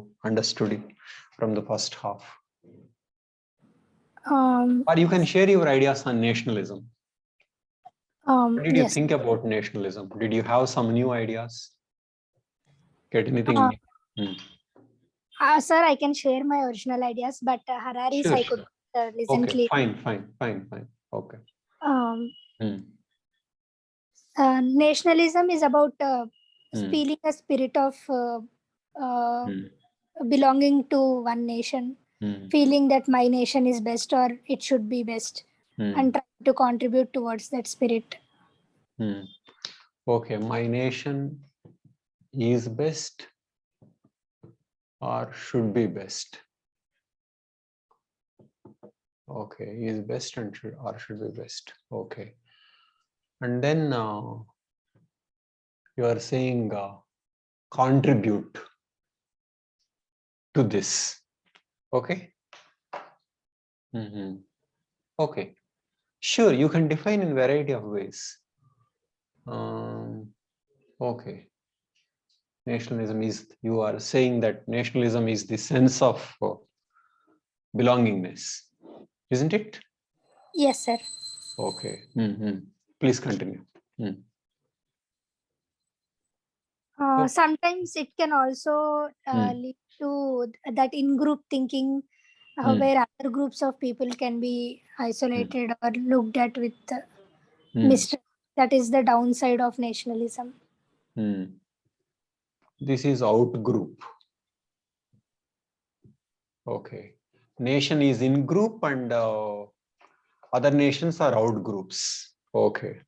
you understood it from the first half? Um, Or you can share your ideas on nationalism. What did you yes. think about nationalism? Did you have some new ideas? Get anything new? Sir, I can share my original ideas, but Harari's Sure, I could listen okay, clearly. fine. Okay. Nationalism is about feeling a spirit of belonging to one nation, feeling that my nation is best or it should be best, and trying to contribute towards that spirit. Okay, my nation is best or should be best. Okay, is best and should be best. Okay. And then you are saying contribute to this. Okay. Okay. Sure, you can define in variety of ways. Okay. Nationalism is, you are saying that nationalism is the sense of belongingness, isn't it? Yes, sir. Okay. Please continue. Sometimes it can also lead to that in-group thinking where other groups of people can be isolated or looked at with mistrust. That is the downside of nationalism. This is out group. Okay. Nation is in group and other nations are out groups. Okay.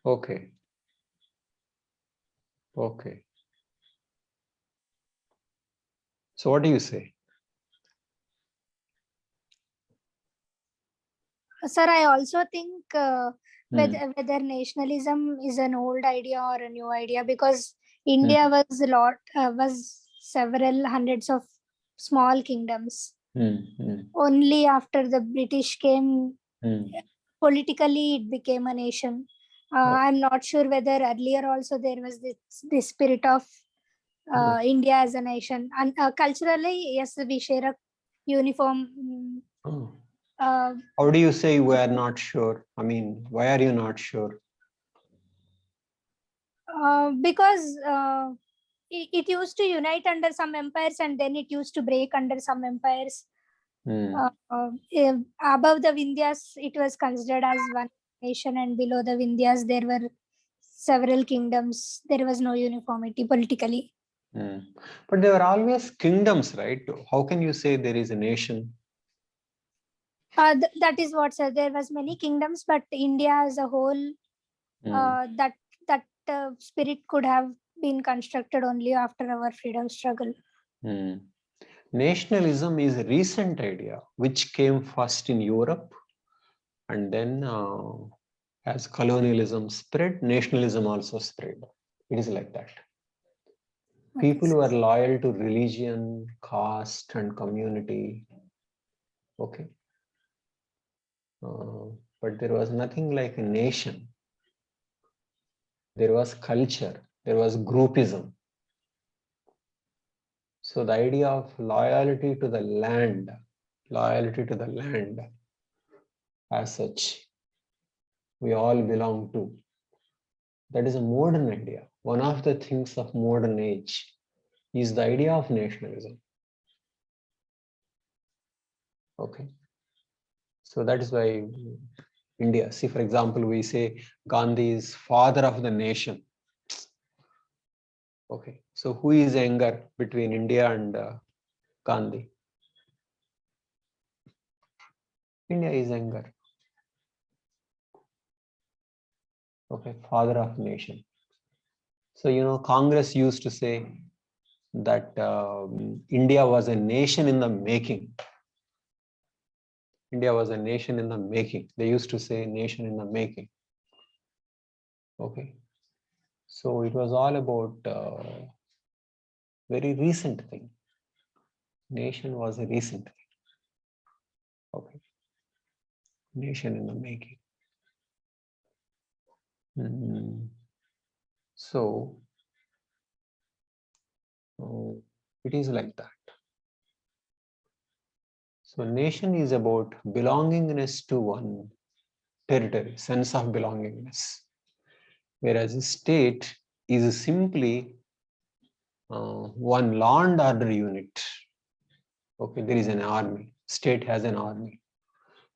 Okay. Okay. So what do you say? Sir, I also think whether nationalism is an old idea or a new idea, because India was several hundreds of small kingdoms. Only after the British came, politically it became a nation. I'm not sure whether earlier also there was this spirit of India as a nation. And culturally, yes, we share a uniform. How do you say we are not sure? I mean, why are you not sure? Because it used to unite under some empires and then it used to break under some empires. Above the Vindhyas, it was considered as one nation, and below the Vindhyas, there were several kingdoms. There was no uniformity politically. But there were always kingdoms, right? How can you say there is a nation? That is what, sir. There was many kingdoms, but India as a whole, that spirit could have been constructed only after our freedom struggle. Nationalism is a recent idea which came first in Europe, and then as colonialism spread, nationalism also spread. It is like that. People who are loyal to religion, caste, and community. Okay. But there was nothing like a nation. There was culture. There was groupism. So the idea of loyalty to the land as such, we all belong to. That is a modern idea. One of the things of modern age is the idea of nationalism. Okay. So that is why India, see, for example, we say Gandhi is father of the nation. Okay. So who is younger between India and Gandhi? India is younger. Okay, father of nation. So, you know, Congress used to say that India was a nation in the making. India was a nation in the making. They used to say nation in the making. Okay. So it was all about very recent thing. Nation was a recent thing. Okay. Nation in the making. So It is like that. So nation is about belongingness to one territory, sense of belongingness. Whereas a state is simply one law and order unit. Okay, there is an army. State has an army.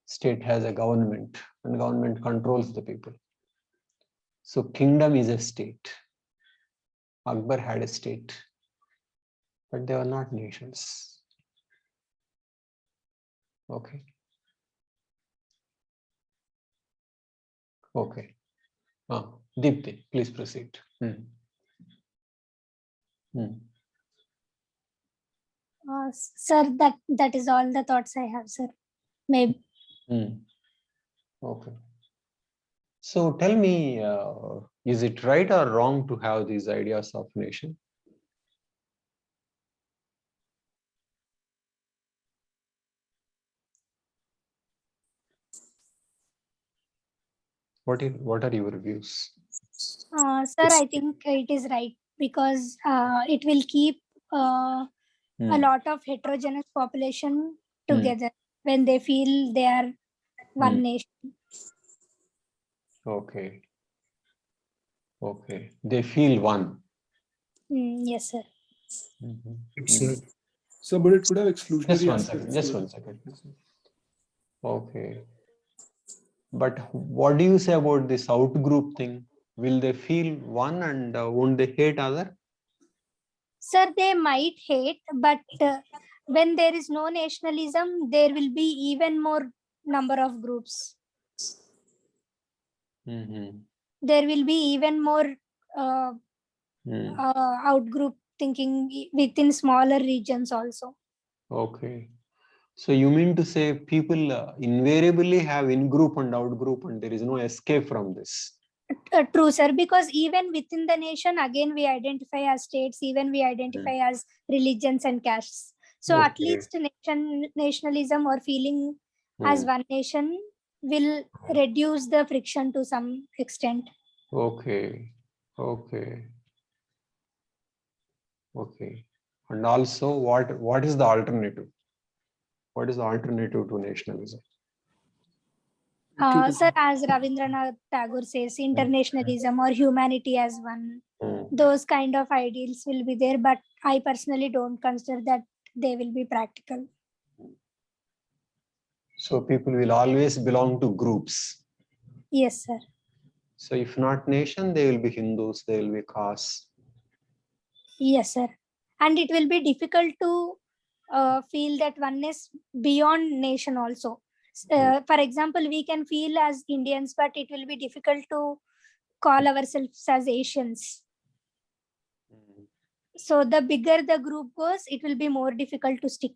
State has a government, and government controls the people. So kingdom is a state. Akbar had a state, but they were not nations. Okay. Okay. Deepti, please proceed. Sir, that is all the thoughts I have, sir. Maybe. Okay. So tell me, is it right or wrong to have these ideas of nation? What are your views? Sir, I think it is right because it will keep a lot of heterogeneous population together when they feel they are one nation. Okay. Okay. They feel one. Yes, sir. So, but it could have exclusionary aspects. Just one second. Okay. But what do you say about this outgroup thing? Will they feel one and won't they hate other? Sir, they might hate, but when there is no nationalism, there will be even more number of groups. There will be even more outgroup thinking within smaller regions also. Okay. So you mean to say people invariably have in-group and out-group and there is no escape from this? True, sir, because even within the nation, again, we identify as states, even we identify as religions and castes. So at least nationalism or feeling as one nation will reduce the friction to some extent. Okay. Okay. Okay. And also, what is the alternative? What is the alternative to nationalism? Sir, as Ravindranath Tagore says, internationalism or humanity as one, those kind of ideals will be there, but I personally don't consider that they will be practical. So people will always belong to groups. Yes, sir. So if not nation, they will be Hindus, they will be castes. Yes, sir. And it will be difficult to feel that oneness beyond nation also. For example, we can feel as Indians, but it will be difficult to call ourselves as Asians. So the bigger the group goes, it will be more difficult to stick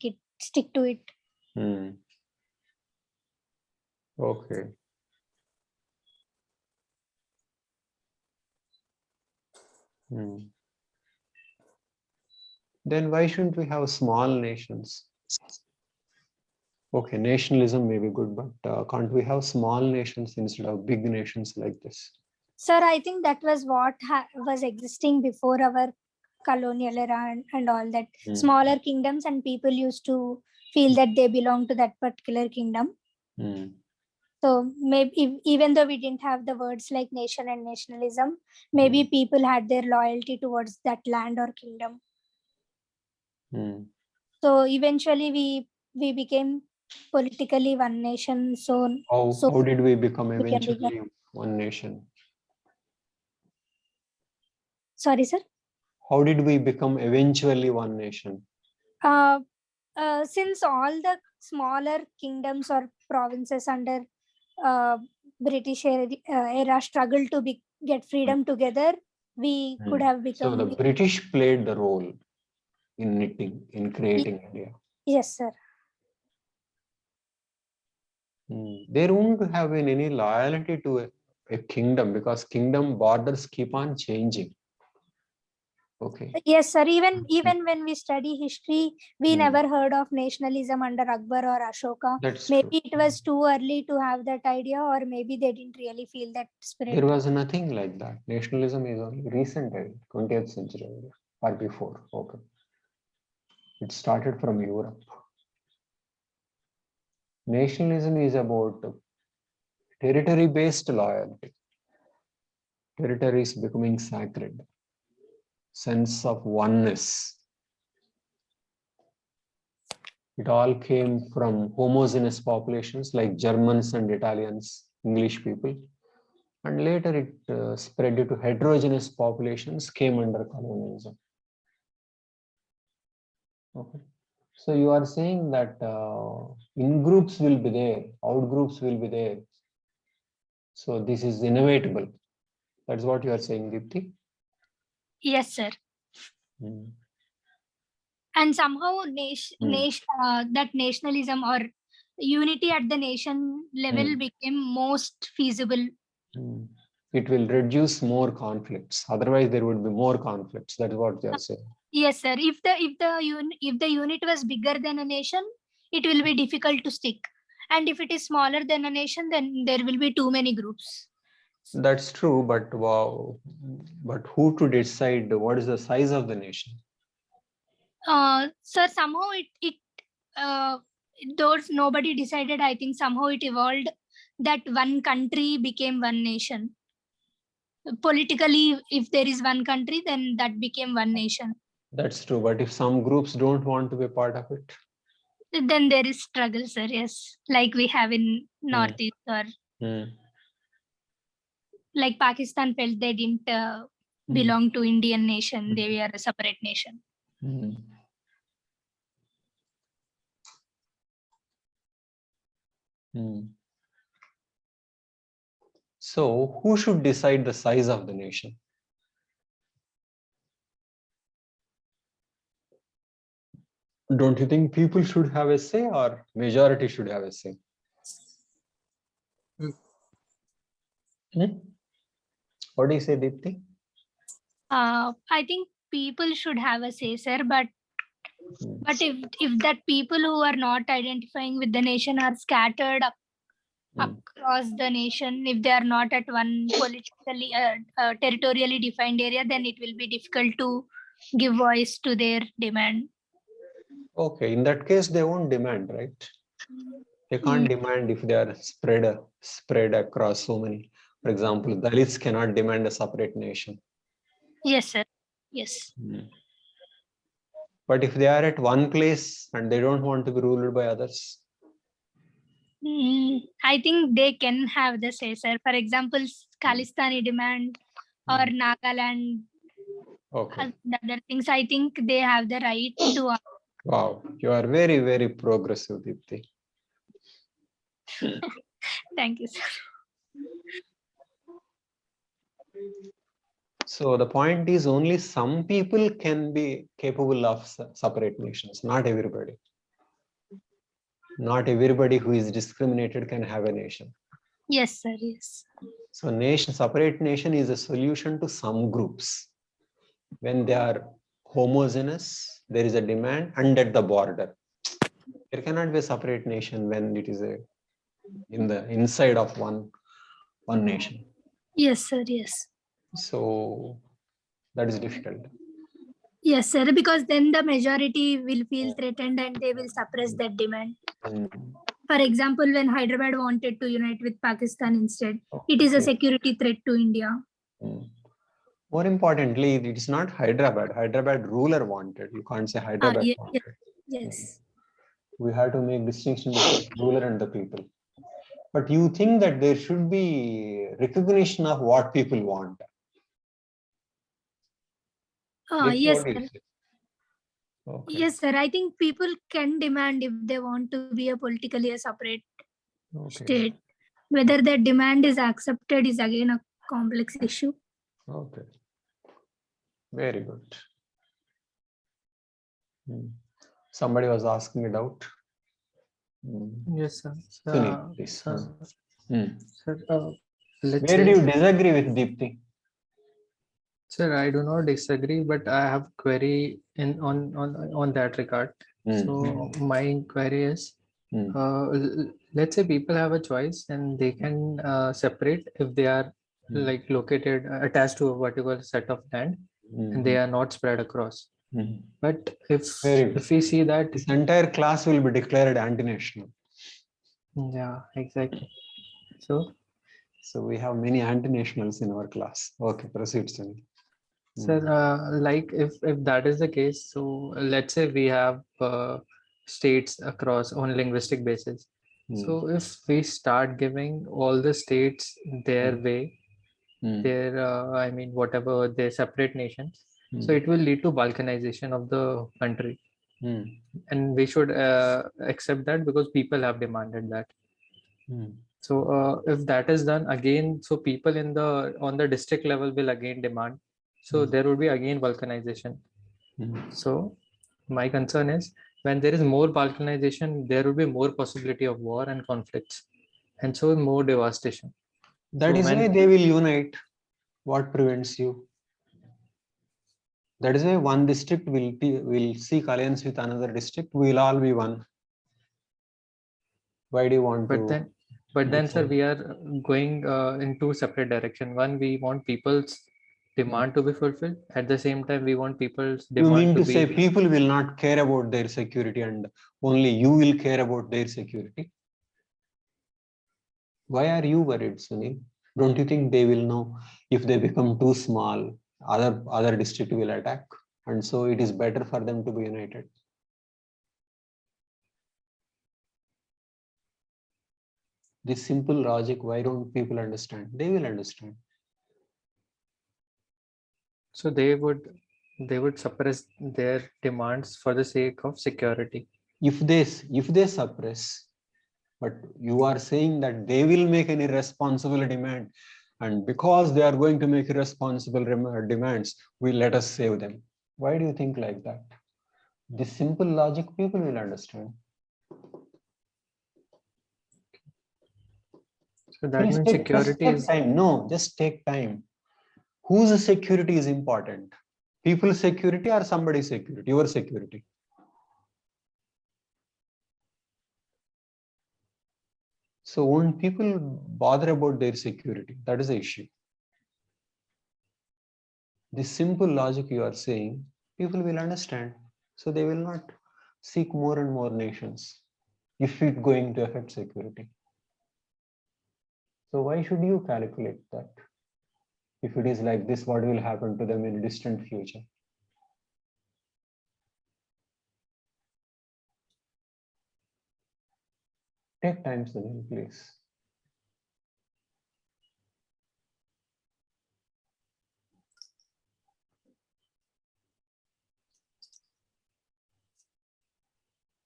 to it. Okay. Then why shouldn't we have small nations? Okay, nationalism may be good, but can't we have small nations instead of big nations like this? Sir, I think that was what was existing before our colonial era and all that. Smaller kingdoms and people used to feel that they belong to that particular kingdom. So maybe even though we didn't have the words like nation and nationalism, maybe people had their loyalty towards that land or kingdom. So eventually we became politically one nation. So how did we become eventually one nation? Sorry, sir. How did we become eventually one nation? Since all the smaller kingdoms or provinces under British era struggled to get freedom together, we could have become. So the British played the role in creating India. Yes, sir. There won't have been any loyalty to a kingdom because kingdom borders keep on changing. Okay. Yes, sir. Even when we study history, we never heard of nationalism under Akbar or Ashoka. Maybe it was too early to have that idea, or maybe they didn't really feel that spirit. There was nothing like that. Nationalism is only recent, 20th century or before. Okay. It started from Europe. Nationalism is about territory-based loyalty. Territories becoming sacred. Sense of oneness. It all came from homogeneous populations like Germans and Italians, English people. And later it spread to heterogeneous populations, came under colonialism. Okay. So you are saying that in-groups will be there, out-groups will be there. So this is inevitable. That's what you are saying, Deepti? Yes, sir. And somehow that nationalism or unity at the nation level became most feasible. It will reduce more conflicts. Otherwise, there would be more conflicts. That's what you are saying. Yes, sir. If the unit was bigger than a nation, it will be difficult to stick. And if it is smaller than a nation, then there will be too many groups. That's true, but wow. But who to decide what is the size of the nation? Sir, somehow those nobody decided. I think somehow it evolved that one country became one nation. Politically, if there is one country, then that became one nation. That's true, but if some groups don't want to be part of it, then there is struggle, sir. Yes, like we have in Northeast or like Pakistan felt they didn't belong to Indian nation. They were a separate nation. So who should decide the size of the nation? Don't you think people should have a say or majority should have a say? What do you say, Deepti? I think people should have a say, sir, but if that people who are not identifying with the nation are scattered across the nation, if they are not at one politically territorially defined area, then it will be difficult to give voice to their demand. Okay, in that case, they won't demand, right? They can't demand if they are spread across so many. For example, Dalits cannot demand a separate nation. Yes, sir. Yes. But if they are at one place and they don't want to be ruled by others, I think they can have the say, sir. For example, Khalistani demand or Nagaland, the other things, I think they have the right to. Wow, you are very, very progressive, Deepti. Thank you, sir. So the point is only some people can be capable of separate nations, not everybody. Not everybody who is discriminated can have a nation. Yes, sir. Yes. So separate nation is a solution to some groups. When they are homogeneous, there is a demand, and at the border. There cannot be a separate nation when it is in the inside of one nation. Yes, sir. Yes. So that is difficult. Yes, sir, because then the majority will feel threatened and they will suppress that demand. For example, when Hyderabad wanted to unite with Pakistan instead, it is a security threat to India. More importantly, it is not Hyderabad. Hyderabad ruler wanted. You can't say Hyderabad wanted. Yes. We have to make distinction between ruler and the people. But you think that there should be recognition of what people want? Yes, sir. Yes, sir. I think people can demand if they want to be a politically a separate state. Whether that demand is accepted is again a complex issue. Okay. Very good. Somebody was asking a doubt. Yes, sir. Sunil, please. Sir, where do you disagree with Deepti? Sir, I do not disagree, but I have query on that regard. So my query is, let's say people have a choice and they can separate if they are like located attached to a particular set of land and they are not spread across. But Very good. if we see that, This entire class will be declared anti-national. yeah, exactly. So we have many anti-nationals in our class. Okay, proceed, Sunil. sir, like if that is the case, so let's say we have states across on linguistic basis. So if we start giving all the states their way, their I mean whatever their separate nations, so it will lead to balkanization of the country, and we should accept that because people have demanded that. So if that is done again, so people in the on the district level will again demand. So there will be again balkanization. So my concern is when there is more balkanization, there will be more possibility of war and conflicts, and so more devastation. That So is why they will unite. What prevents you? That is why one district will seek alliance with another district. We will all be one. Why do you want to? But then, sir, we are going in two separate directions. One, we want people's demand to be fulfilled. At the same time, we want people's demand You mean to be. say people will not care about their security and only you will care about their security? Why are you worried, Sunil? Don't you think they will know if they become too small, other district will attack? And so it is better for them to be united. This simple logic, why don't people understand? They will understand. So they would suppress their demands for the sake of security. If they suppress, but you are saying that they will make an irresponsible demand, and because they are going to make irresponsible demands, we let us save them. Why do you think like that? This simple logic people will understand. So that means security is time. No, just take time. Whose security is important? People's security or somebody's security? Your security. So won't people bother about their security? That is the issue. This simple logic you are saying, people will understand. So they will not seek more and more nations if it's going to affect security. So why should you calculate that? If it is like this, what will happen to them in a distant future? Take time, Sunil, please.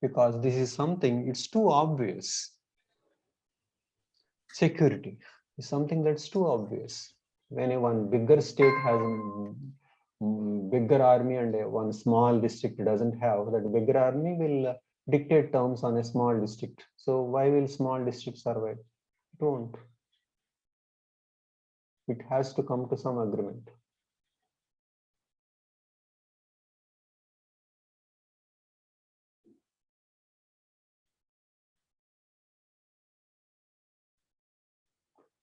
Because this is something, it's too obvious. Security is something that's too obvious. When one bigger state has a bigger army and one small district doesn't have, that bigger army will dictate terms on a small district. So why will small districts survive? It won't. It has to come to some agreement.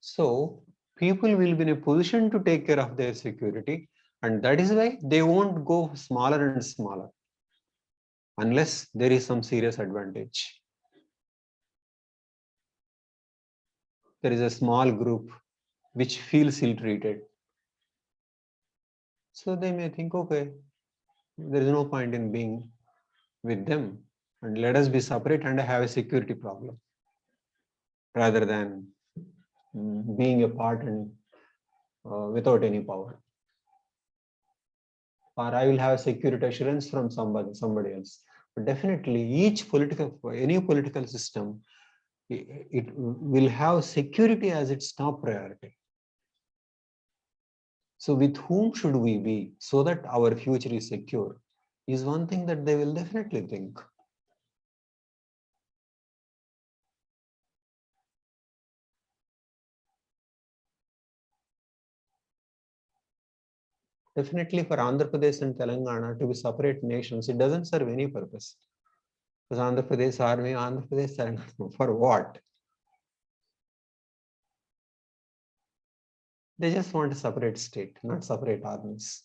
So people will be in a position to take care of their security, and that is why they won't go smaller and smaller unless there is some serious advantage. There is a small group which feels ill-treated. So they may think, okay, there is no point in being with them, and let us be separate and have a security problem rather than being apart and without any power. Or I will have security assurance from somebody else. But definitely any political system, it will have security as its top priority. So with whom should we be so that our future is secure is one thing that they will definitely think. Definitely for Andhra Pradesh and Telangana to be separate nations, it doesn't serve any purpose. Because Andhra Pradesh army, Andhra Pradesh Telangana, for what? They just want a separate state, not separate armies.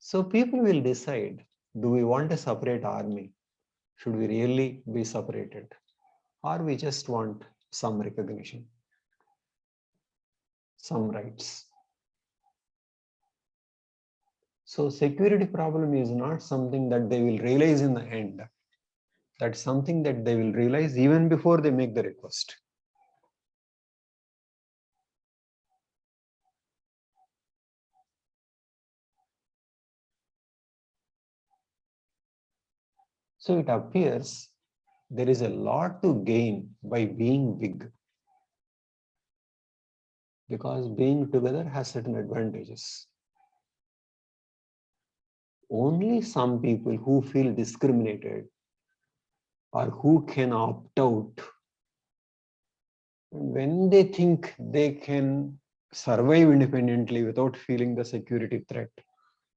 So people will decide, do we want a separate army? Should we really be separated? Or we just want some recognition, some rights? So security problem is not something that they will realize in the end. That's something that they will realize even before they make the request. So it appears there is a lot to gain by being big, because being together has certain advantages. Only some people who feel discriminated or who can opt out, when they think they can survive independently without feeling the security threat,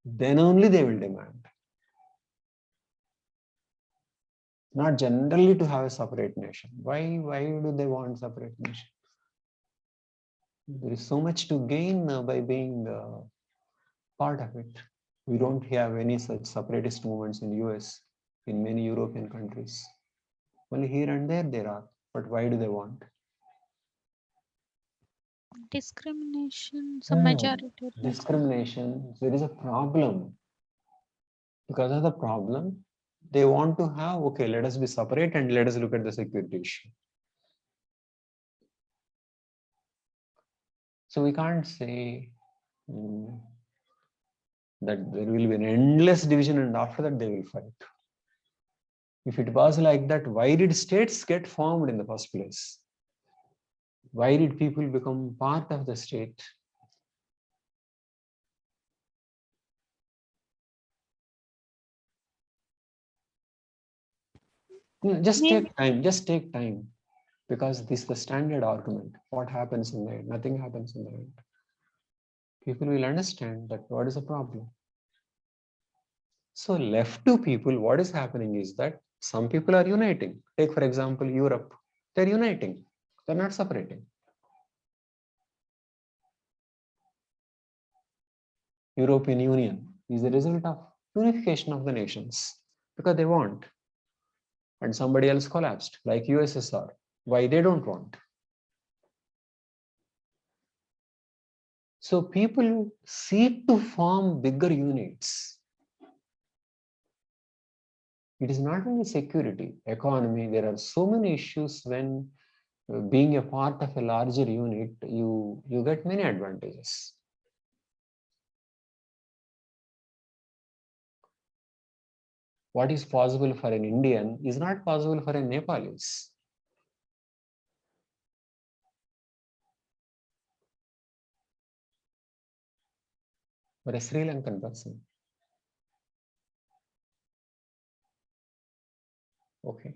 then only they will demand. Not generally to have a separate nation. Why do they want separate nation? There is so much to gain by being part of it. We don't have any such separatist movements in US, in many European countries. Only here and there are. But why do they want? Discrimination, some majority. Discrimination, there is a problem. Because of the problem, they want to have, okay, let us be separate and let us look at the security issue. So we can't say that there will be an endless division and after that they will fight. If it was like that, why did states get formed in the first place? Why did people become part of the state? Just take time, because this is the standard argument. What happens in the end? Nothing happens in the end. People will understand that what is the problem. So left to people, what is happening is that some people are uniting. Take for example, Europe. They're uniting. They're not separating. European Union is the result of unification of the nations because they want. And somebody else collapsed, like USSR. Why they don't want? So people seek to form bigger units. It is not only security, economy. There are so many issues when being a part of a larger unit, you get many advantages. What is possible for an Indian is not possible for a Nepalese. Or a Sri Lankan person. Okay.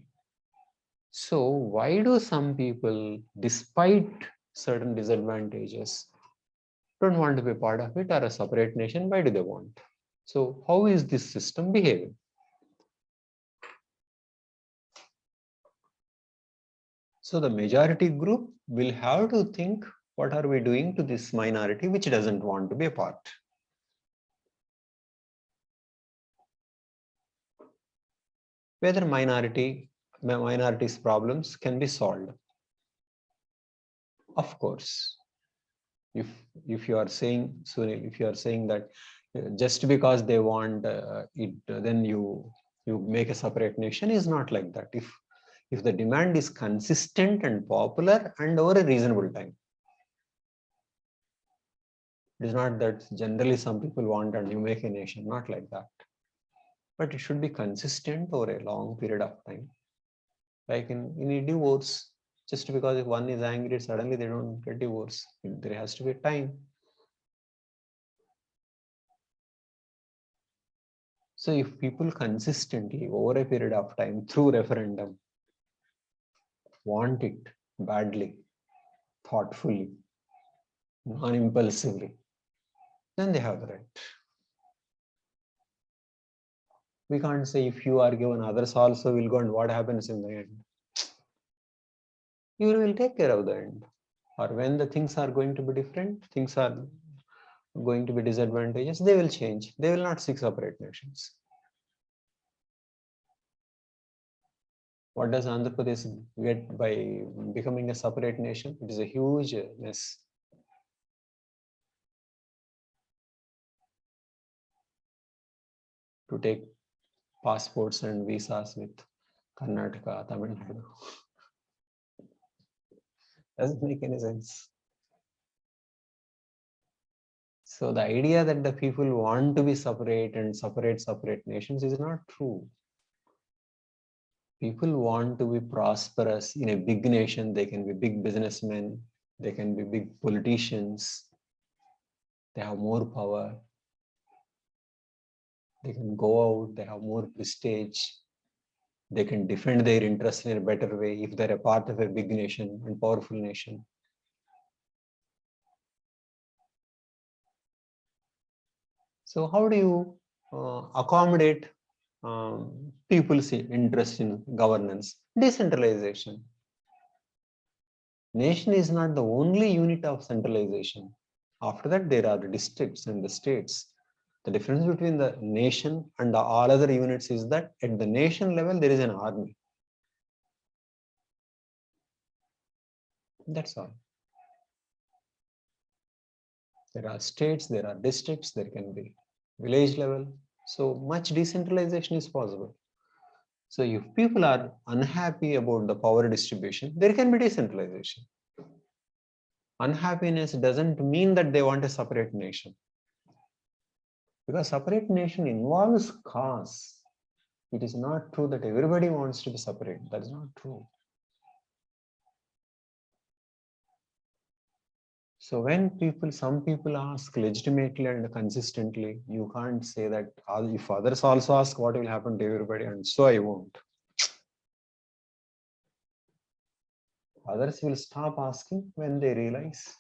So why do some people, despite certain disadvantages, don't want to be part of it or a separate nation? Why do they want? So how is this system behaving? So the majority group will have to think, what are we doing to this minority which doesn't want to be a part? Whether minorities' problems can be solved. Of course, if you are saying, Sunil, if you are saying that just because they want it, then you make a separate nation, is not like that. If the demand is consistent and popular and over a reasonable time. It is not that generally some people want and you make a nation, not like that. But it should be consistent over a long period of time. Like in a divorce, just because if one is angry, suddenly they don't get divorced. There has to be time. So if people consistently over a period of time through referendum want it badly, thoughtfully, non-impulsively, then they have the right. We can't say if you are given, others also will go, and what happens in the end? You will take care of the end. Or when the things are going to be different, things are going to be disadvantages, they will change. They will not seek separate nations. What does Andhra Pradesh get by becoming a separate nation? It is a huge mess. To take passports and visas with Karnataka, Tamil Nadu. Doesn't make any sense. So the idea that the people want to be separate and separate nations is not true. People want to be prosperous in a big nation. They can be big businessmen. They can be big politicians. They have more power. They can go out. They have more prestige. They can defend their interests in a better way if they're a part of a big nation and powerful nation. So how do you accommodate people's interest in governance? Decentralization. Nation is not the only unit of centralization. After that, there are the districts and the states. The difference between the nation and all other units is that at the nation level, there is an army. That's all. There are states, there are districts, there can be village level. So much decentralization is possible. So if people are unhappy about the power distribution, there can be decentralization. Unhappiness doesn't mean that they want a separate nation. Because separate nation involves cause. It is not true that everybody wants to be separate. That is not true. So when some people ask legitimately and consistently, you can't say that if others also ask, what will happen to everybody, and so I won't. Others will stop asking when they realize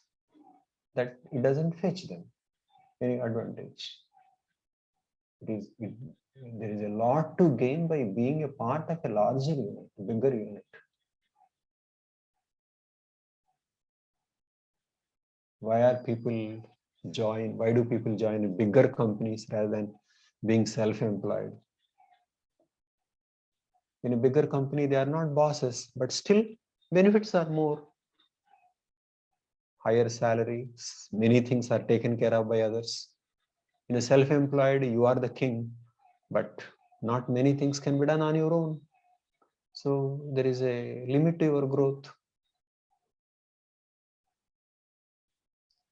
that it doesn't fetch them any advantage. There is a lot to gain by being a part of a larger unit, bigger unit. Why do people join bigger companies rather than being self-employed? In a bigger company, they are not bosses, but still benefits are more. Higher salaries, many things are taken care of by others. In a self-employed, you are the king, but not many things can be done on your own. So there is a limit to your growth.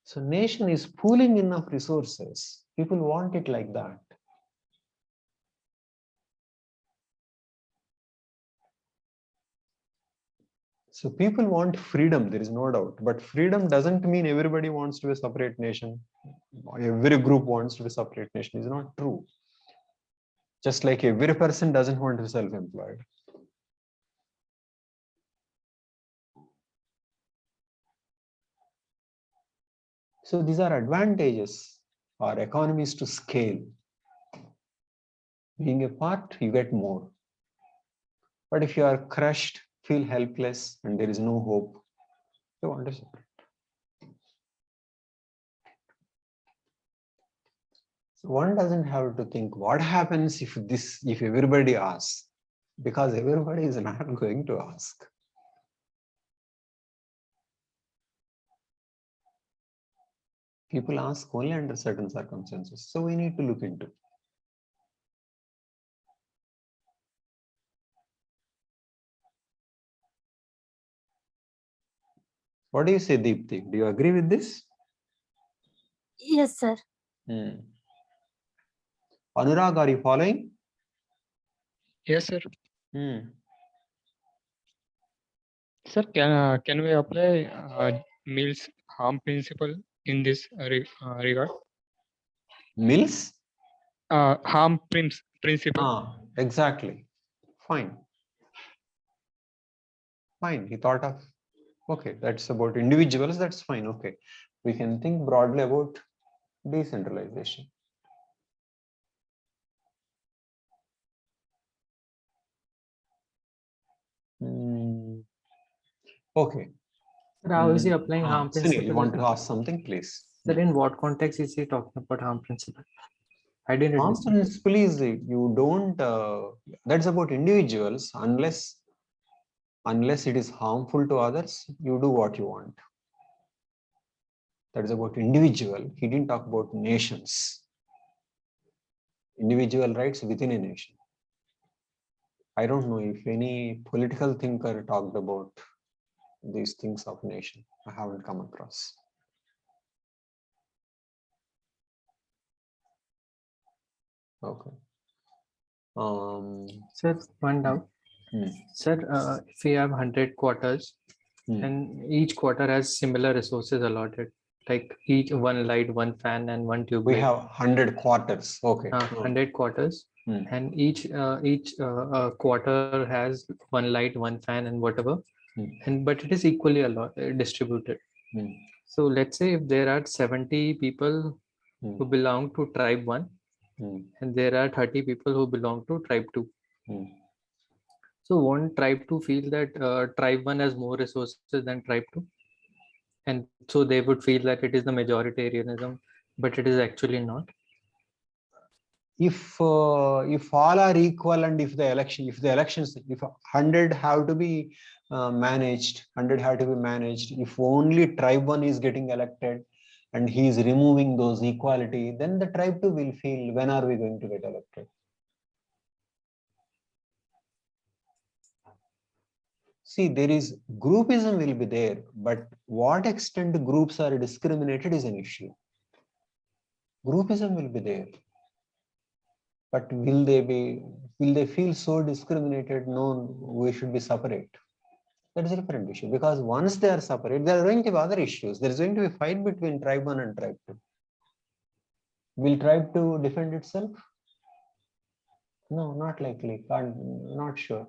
So nation is pooling enough resources. People want it like that. So people want freedom, there is no doubt. But freedom doesn't mean everybody wants to be a separate nation. Every group wants to be a separate nation. It's not true. Just like every person doesn't want to be self-employed. So these are advantages or economies to scale. Being a part, you get more. But if you are crushed, feel helpless, and there is no hope, you want to separate. So one doesn't have to think what happens if everybody asks, because everybody is not going to ask. People ask only under certain circumstances. So we need to look into. What do you say, Deepthi? Do you agree with this? Yes, sir. Anurag, are you following? Yes, sir. Sir, can we apply Mill's harm principle in this regard? Mill's? Harm principle. Exactly. Fine. Fine. He thought of, okay, that's about individuals. That's fine. Okay. We can think broadly about decentralization. Okay. How is he applying harm Sunil, you principle? want to ask something, please? Sir, in what context is he talking about harm principle? I didn't Harm understand. principle is you don't, that's about individuals, unless it is harmful to others, you do what you want. That is about individual. He didn't talk about nations. Individual rights within a nation. I don't know if any political thinker talked about these things of nation. I haven't come across. Okay. Sir, one doubt. Sir, if we have 100 quarters and each quarter has similar resources allotted, like each one light, one fan, and one tube we light. have 100 quarters. Okay. 100 quarters, and each quarter has one light, one fan, and whatever, and but it is equally distributed. So let's say if there are 70 people who belong to tribe 1, and there are 30 people who belong to tribe 2. So won't tribe 2 feel that tribe 1 has more resources than tribe 2? And so they would feel that it is the majoritarianism, but it is actually not. If all are equal, and if the elections, if 100 have to be managed, 100 have to be managed, if only tribe 1 is getting elected and he is removing those equality, then the tribe 2 will feel, when are we going to get elected? See, there is groupism will be there, but what extent groups are discriminated is an issue. Groupism will be there, but will they feel so discriminated? No, we should be separate. That is a different issue, because once they are separate, there are going to be other issues. There is going to be a fight between tribe 1 and tribe 2. Will tribe 2 defend itself? No, not likely. Not sure.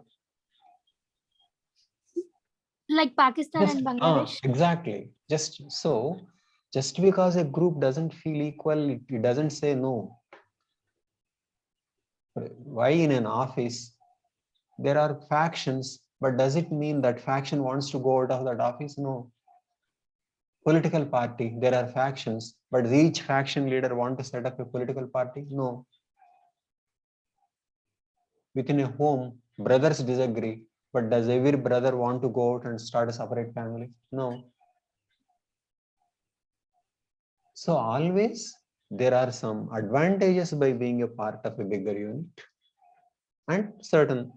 Like Pakistan and Bangladesh. Exactly. Just because a group doesn't feel equal, it doesn't say no. Why in an office there are factions, but does it mean that faction wants to go out of that office? No. Political party, there are factions, but each faction leader want to set up a political party? No. Within a home, brothers disagree, but does every brother want to go out and start a separate family? No. So always there are some advantages by being a part of a bigger unit and certain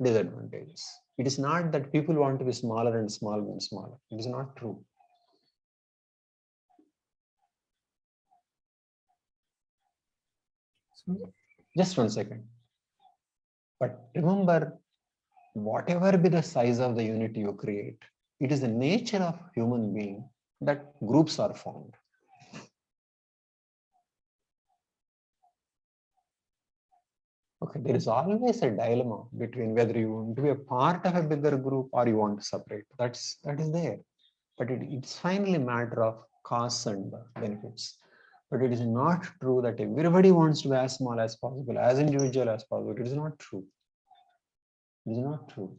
disadvantages. It is not that people want to be smaller and smaller and smaller. It is not true. Just 1 second. But remember, whatever be the size of the unit you create, it is the nature of human being that groups are formed. Okay, there is always a dilemma between whether you want to be a part of a bigger group or you want to separate. That is there. But it's finally a matter of costs and benefits. But it is not true that everybody wants to be as small as possible, as individual as possible. It is not true. It is not true.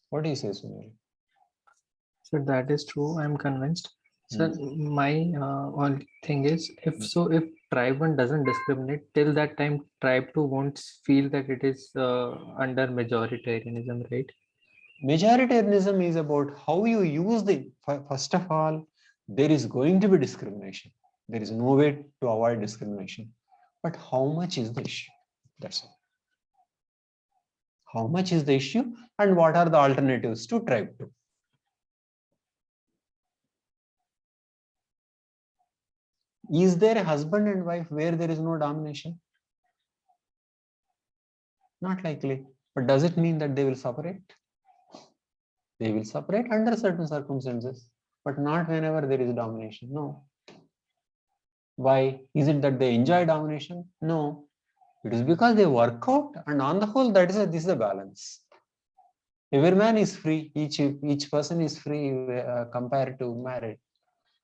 What do you say, Sunil? So that is true. I'm convinced. So my only thing is, if tribe 1 doesn't discriminate, till that time tribe 2 won't feel that it is under majoritarianism, right? Majoritarianism is about how you use first of all, there is going to be discrimination. There is no way to avoid discrimination. But how much is the issue? That's all. How much is the issue and what are the alternatives to tribe 2? Is there a husband and wife where there is no domination? Not likely. But does it mean that they will separate? They will separate under certain circumstances, but not whenever there is domination. No. Why? Is it that they enjoy domination? No. It is because they work out, and on the whole, this is the balance. Every man is free. Each person is free compared to married.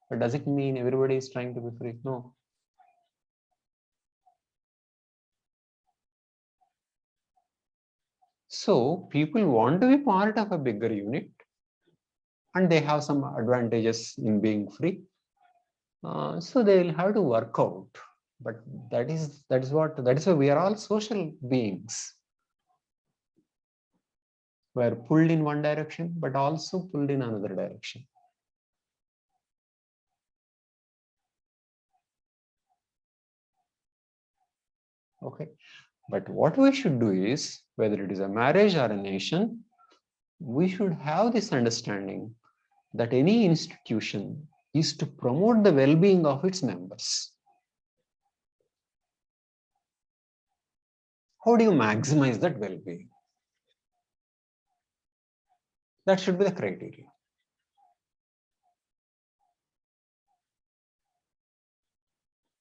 But does it mean everybody is trying to be free? No. So people want to be part of a bigger unit, and they have some advantages in being free. So they will have to work out. But that is why we are all social beings. We are pulled in one direction, but also pulled in another direction. Okay, but what we should do is, whether it is a marriage or a nation, we should have this understanding that any institution is to promote the well-being of its members. How do you maximize that well-being? That should be the criteria.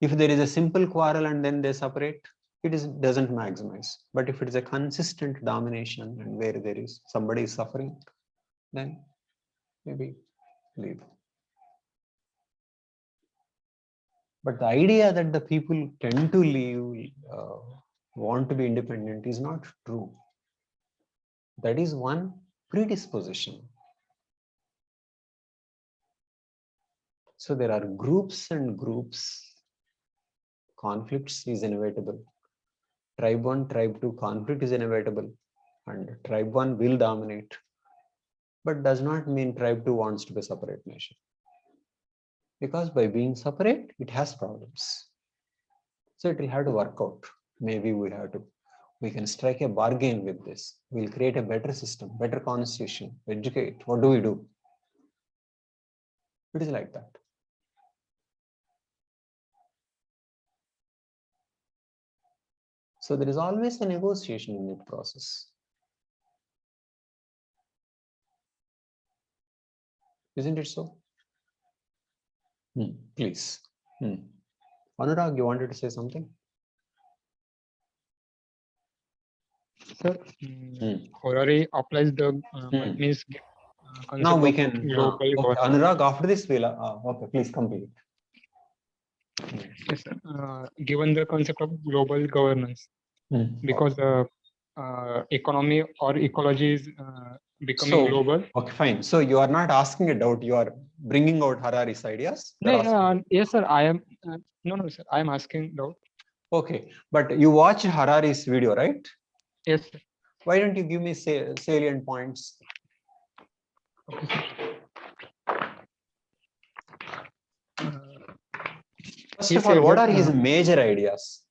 If there is a simple quarrel and then they separate, it doesn't maximize. But if it is a consistent domination and where there is somebody is suffering, then maybe leave. But the idea that the people tend to leave, want to be independent is not true. That is one predisposition. So there are groups and groups. Conflicts is inevitable. Tribe 1, tribe 2 conflict is inevitable, and tribe 1 will dominate, but does not mean tribe 2 wants to be a separate nation, because by being separate it has problems. So it will have to work out. Maybe we can strike a bargain with this. We'll create a better system, better constitution, educate. What do we do? It is like that. So there is always a negotiation in that process. Isn't it so? Please. Anurag, you wanted to say something? Sir, Harari applies the means Now we concept can. of global Okay, Anurag, after this we'll. Okay, please complete. Yes, given the concept of global governance, because the economy or ecology is becoming global. Okay, fine. So you are not asking a doubt. You are bringing out Harari's ideas. No, yes, sir. I am. No, sir. I am asking doubt. Okay, but you watch Harari's video, right? Yes, sir. Why don't you give me salient points? Okay, sir. First of all, what are his major ideas?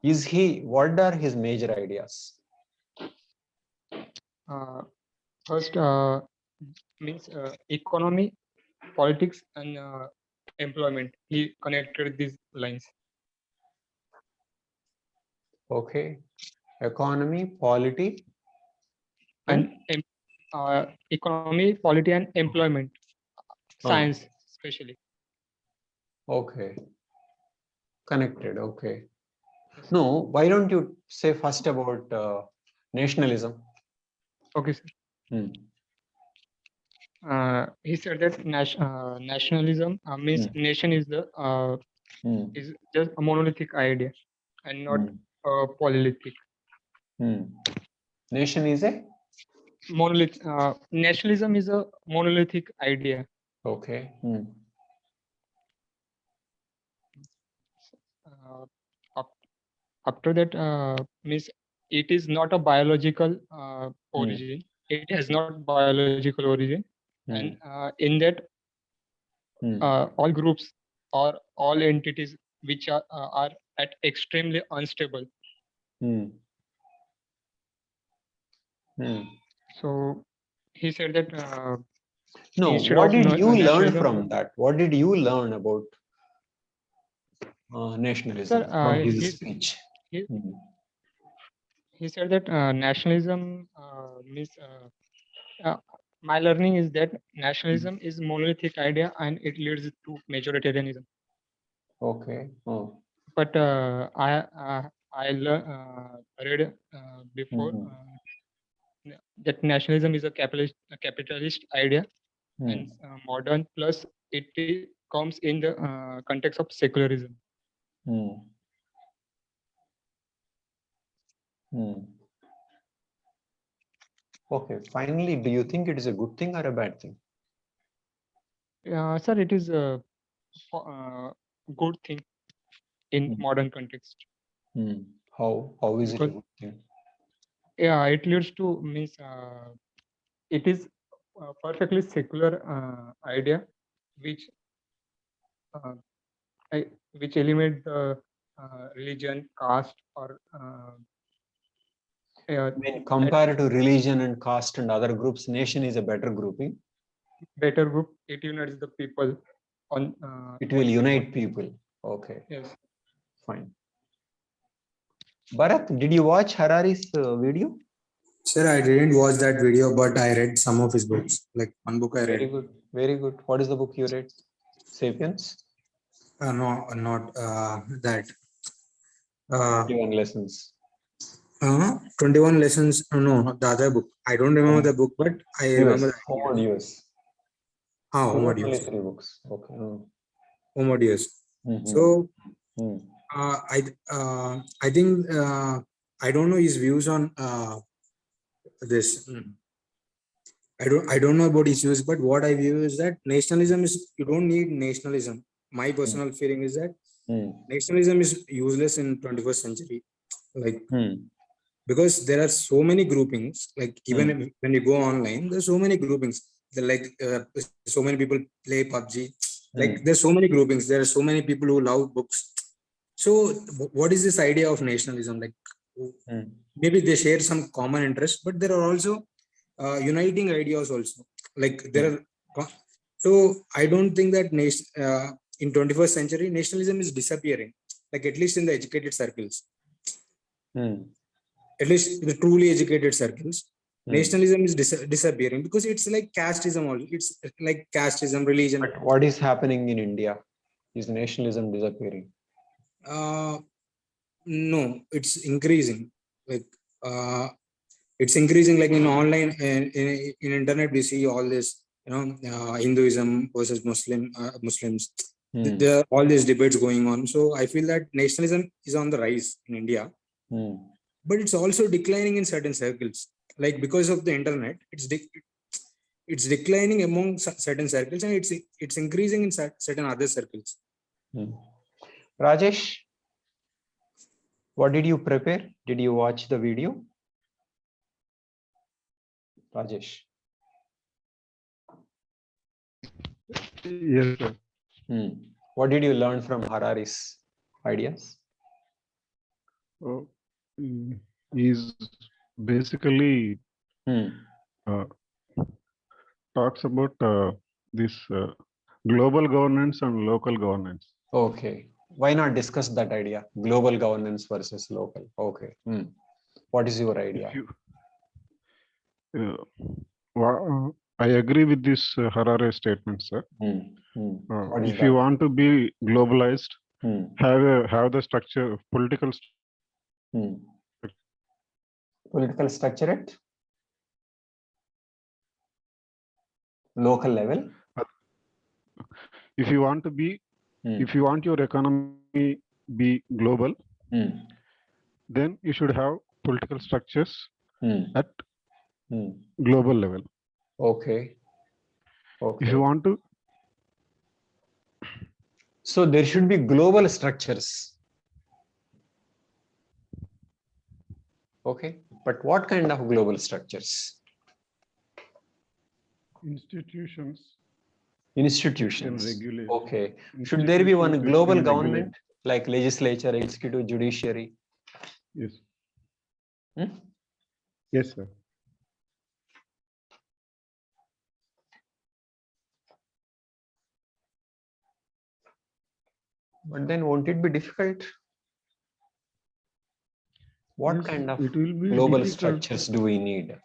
What are his major ideas? First, means economy, politics, and employment. He connected these lines. Okay, economy, polity, and economy, polity, and employment, science, especially. Okay, connected. Okay. No, why don't you say first about nationalism? Okay, sir. He said that nationalism means nation is the is just a monolithic idea and not polyolithic. Nation is a monolith. Nationalism is a monolithic idea. Okay. After that, means it is not a biological origin. It has not biological origin, and in that, all groups or all entities which are at extremely unstable. So he said that. No, what did you learn from that? What did you learn about nationalism from his speech? He said that nationalism means. My learning is that nationalism is monolithic idea and it leads to majoritarianism. Okay. But I read before that nationalism is a capitalist idea, and modern plus it comes in the context of secularism. Okay. Finally, do you think it is a good thing or a bad thing? Sir, it is a good thing in Hmm. modern context. How is it a Because good thing? yeah, it leads to means it is a perfectly secular idea which uh, which eliminate the religion, caste, or When compared to religion and caste and other groups, nation is a better grouping. better group. It unites the people on. It will one unite people. Okay, Yes. fine. Bharat, did you watch Harari's video? Sir, I didn't watch that video, but I read some of his books. Like one book I Very read. good. Very good. What is the book you read? Sapiens? No, not that. 21 lessons. 21 lessons. No, the other book. I don't remember the book, but I remember the idea. Homogeneous. Homogeneous. 3 books. Okay. Homogeneous. So I think I don't know his views on this. I don't know about his views, but what I view is that nationalism is, you don't need nationalism. My personal feeling is that nationalism is useless in 21st century. Like because there are so many groupings, like even when you go online, there's so many groupings. They're like so many people play PUBG. Like there's so many groupings. There are so many people who love books. So what is this idea of nationalism? Like maybe they share some common interest, but there are also uniting ideas also. Like there are. So I don't think that in 21st century nationalism is disappearing. Like at least in the educated circles. At least the truly educated circles, nationalism is disappearing because it's like casteism. It's like casteism, religion. But what is happening in India? Is nationalism disappearing? No, it's increasing. Like it's increasing. Like in online and in internet, we see all this. Hinduism versus Muslims. There are all these debates going on. So I feel that nationalism is on the rise in India. But it's also declining in certain circles, like because of the internet, it's declining among certain circles, and it's increasing in certain other circles. Rajesh, what did you prepare? Did you watch the video? Rajesh. Yes, sir. What did you learn from Harari's ideas? He's basically talks about this global governance and local governance. Okay. Why not discuss that idea? Global governance versus local. Okay. What is your idea? I agree with this Harari statement, sir. If you want to be globalized, have the structure, political structure at local level. If you want to be, if you want your economy be global, then you should have political structures at global level. Okay. If you want to, so there should be global structures. Okay, but what kind of global structures? Institutions. Okay. Should there be one global government like legislature, executive, judiciary? Yes. Yes, sir. But then won't it be difficult? What kind of global structures do we need?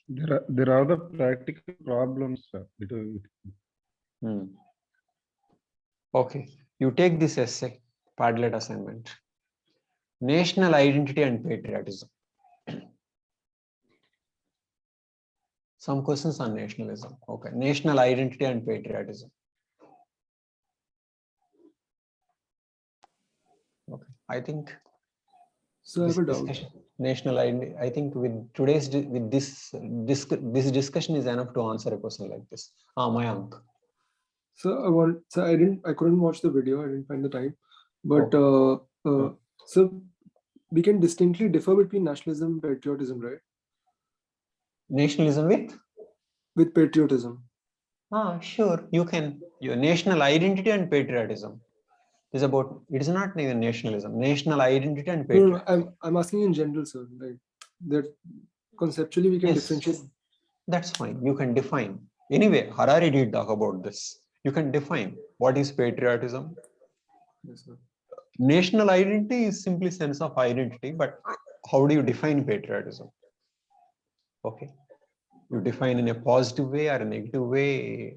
There are the practical problems, sir. Okay, you take this essay, Padlet assignment. National identity and patriotism. Some questions on nationalism. Okay, national identity and patriotism. Okay, I think So I have a doubt. National identity. I think with today's this discussion is enough to answer a question like this. Mayank. So I couldn't watch the video. I didn't find the time. But so we can distinctly differ between nationalism and patriotism, right? Nationalism with patriotism. Sure. You can. Your national identity and patriotism is about. It is not even nationalism. National identity and patriotism. No, I'm asking in general, sir. Like that conceptually we can differentiate. That's fine. You can define. Anyway, Harari did talk about this. You can define what is patriotism. Yes, sir. National identity is simply sense of identity, but how do you define patriotism? Okay. You define in a positive way or a negative way,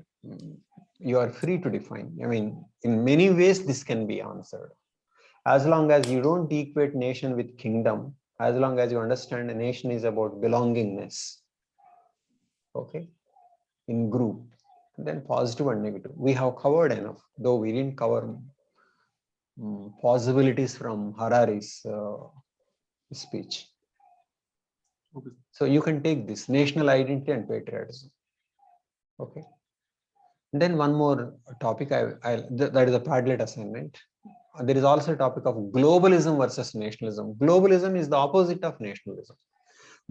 you are free to define. I mean, in many ways, this can be answered. As long as you don't equate nation with kingdom, as long as you understand a nation is about belongingness, okay, in group, then positive and negative. We have covered enough, though we didn't cover possibilities from Harari's speech. Okay. So you can take this national identity and patriotism. Okay. And then one more topic, that is a Padlet assignment. There is also a topic of globalism versus nationalism. Globalism is the opposite of nationalism.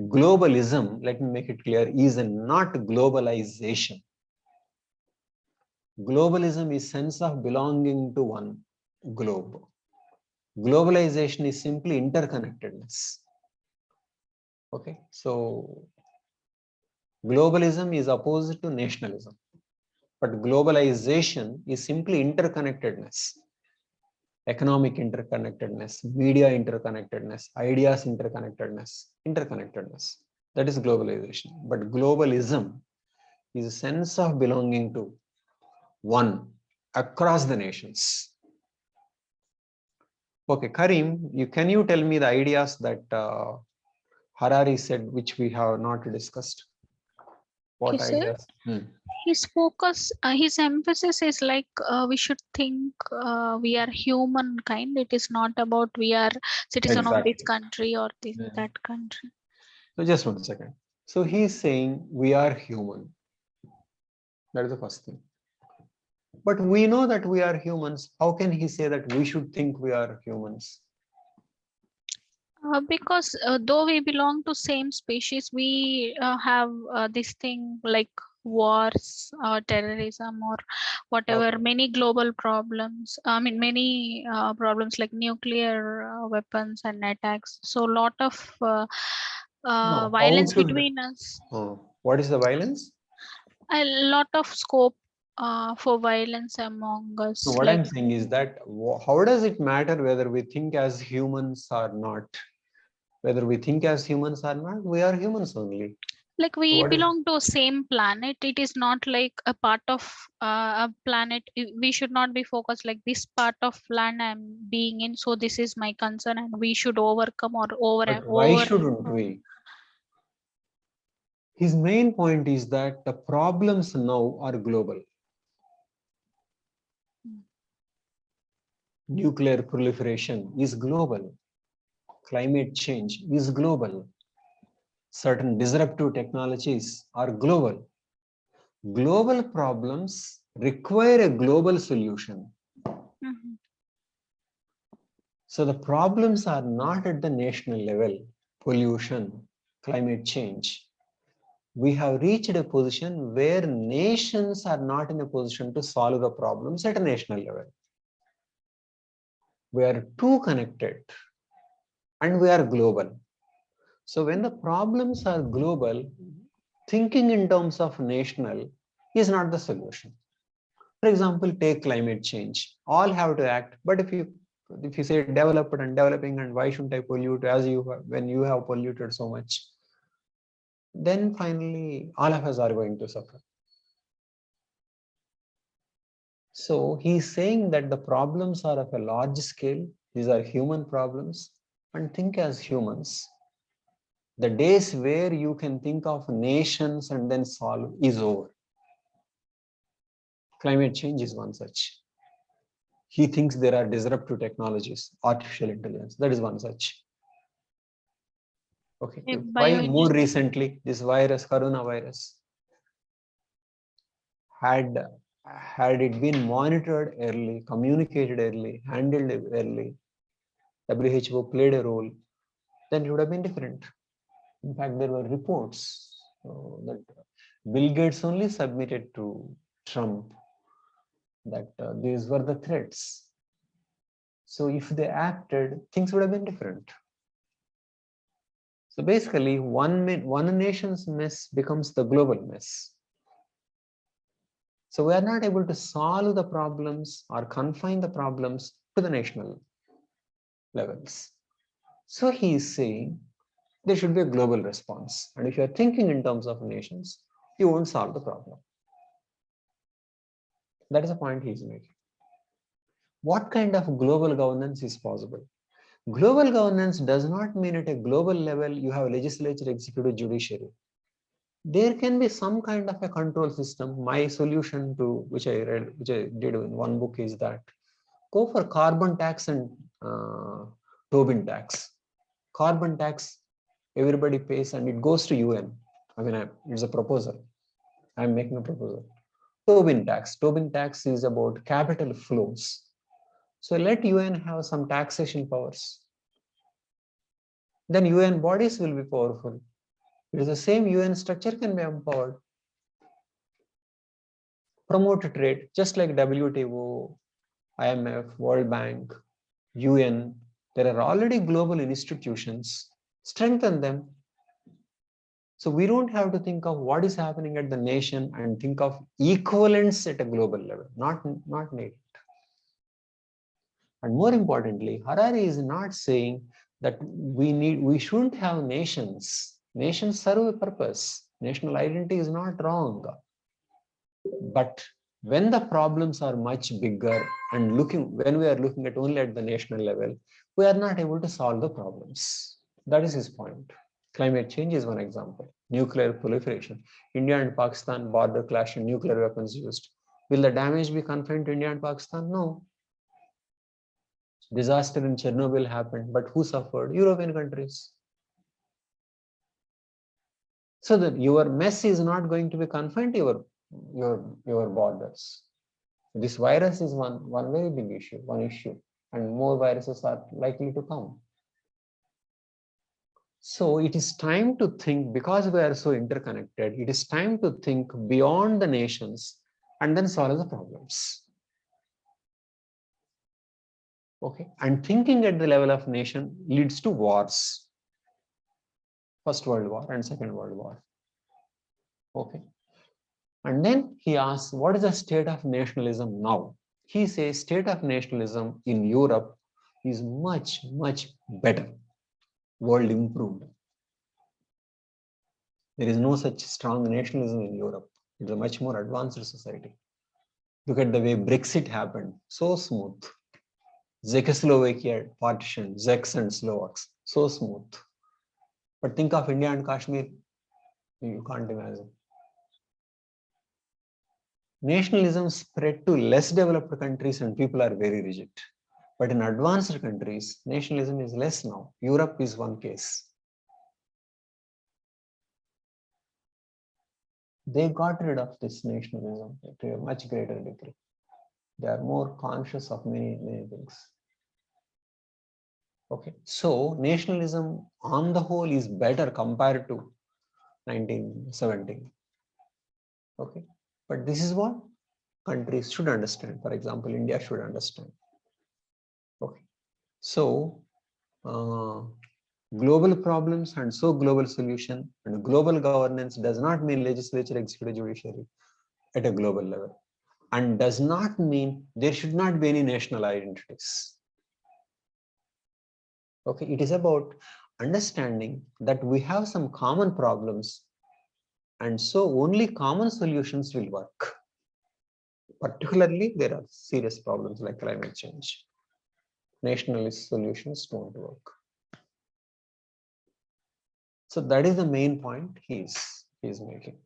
Globalism, let me make it clear, is not globalization. Globalism is sense of belonging to one globe. Globalization is simply interconnectedness. Okay, so globalism is opposite to nationalism, but globalization is simply interconnectedness. Economic interconnectedness, media interconnectedness, ideas interconnectedness. That is globalization. But globalism is a sense of belonging to one across the nations. Okay, Karim, can you tell me the ideas that Harari said, which we have not discussed? What Okay, ideas? His focus, his emphasis is like we should think we are humankind. It is not about we are citizen of this country or that country. So just 1 second. So he's saying we are human. That is the first thing. But we know that we are humans. How can he say that we should think we are humans? Because though we belong to same species, we have this thing like wars, terrorism, or whatever, many global problems. I mean, many problems like nuclear weapons and attacks. So, a lot of violence between us. What is the violence? A lot of scope for violence among us. So what I'm saying is that how does it matter whether we think as humans or not? Whether we think as humans or not, we are humans only. Like we belong to same planet. It is not like a part of a planet. We should not be focused like this part of land I'm being in. So this is my concern, and we should overcome or why shouldn't we? His main point is that the problems now are global. Nuclear proliferation is global. Climate change is global. Certain disruptive technologies are global. Global problems require a global solution. So the problems are not at the national level. Pollution, climate change. We have reached a position where nations are not in a position to solve the problems at a national level. We are too connected and we are global. So when the problems are global, thinking in terms of national is not the solution. For example, take climate change. All have to act, but if you say developed and developing and why shouldn't I pollute when you have polluted so much, then finally all of us are going to suffer. So he's saying that the problems are of a large scale. These are human problems, and think as humans. The days where you can think of nations and then solve is over. Climate change is one such. He thinks there are disruptive technologies, artificial intelligence, that is one such. Okay, A why more recently this virus, coronavirus, had it been monitored early, communicated early, handled early, WHO played a role, then it would have been different. In fact, there were reports that Bill Gates only submitted to Trump that these were the threats. So if they acted, things would have been different. So basically, one nation's mess becomes the global mess. So we are not able to solve the problems or confine the problems to the national levels. So he is saying there should be a global response. And if you are thinking in terms of nations, you won't solve the problem. That is the point he is making. What kind of global governance is possible? Global governance does not mean at a global level you have legislature, executive, judiciary. There can be some kind of a control system. My solution to which I did in one book is that go for carbon tax and Tobin tax. Carbon tax, everybody pays and it goes to UN. I mean, it's a proposal. I'm making a proposal. Tobin tax is about capital flows. So let UN have some taxation powers. Then UN bodies will be powerful. It is the same UN structure can be empowered. Promote trade, just like WTO, IMF, World Bank, UN. There are already global institutions. Strengthen them. So we don't have to think of what is happening at the nation and think of equivalents at a global level, not needed. And more importantly, Harari is not saying that we shouldn't have nations. Nations serve a purpose. National identity is not wrong. But when the problems are much bigger and when we are looking at only at the national level, we are not able to solve the problems. That is his point. Climate change is one example. Nuclear proliferation. India and Pakistan border clash and nuclear weapons used. Will the damage be confined to India and Pakistan? No. Disaster in Chernobyl happened, but who suffered? European countries. So that your mess is not going to be confined to your borders. This virus is one very big issue, and more viruses are likely to come. So it is time to think, because we are so interconnected, it is time to think beyond the nations and then solve the problems. Okay, and thinking at the level of nation leads to wars. First World War and Second World War. Okay. And then he asks, what is the state of nationalism now? He says state of nationalism in Europe is much, much better. World improved. There is no such strong nationalism in Europe. It's a much more advanced society. Look at the way Brexit happened. So smooth. Czechoslovakia partition, Czechs and Slovaks. So smooth. But think of India and Kashmir. You can't imagine. Nationalism spread to less developed countries and people are very rigid. But in advanced countries, nationalism is less now. Europe is one case. They got rid of this nationalism to a much greater degree. They are more conscious of many things. Okay, so nationalism on the whole is better compared to 1917. Okay, but this is what countries should understand. For example, India should understand. Okay, so global problems and so global solution and global governance does not mean legislature, executive, judiciary at a global level, and does not mean there should not be any national identities. Okay, it is about understanding that we have some common problems, and so only common solutions will work. Particularly, there are serious problems like climate change. Nationalist solutions don't work. So that is the main point he's making.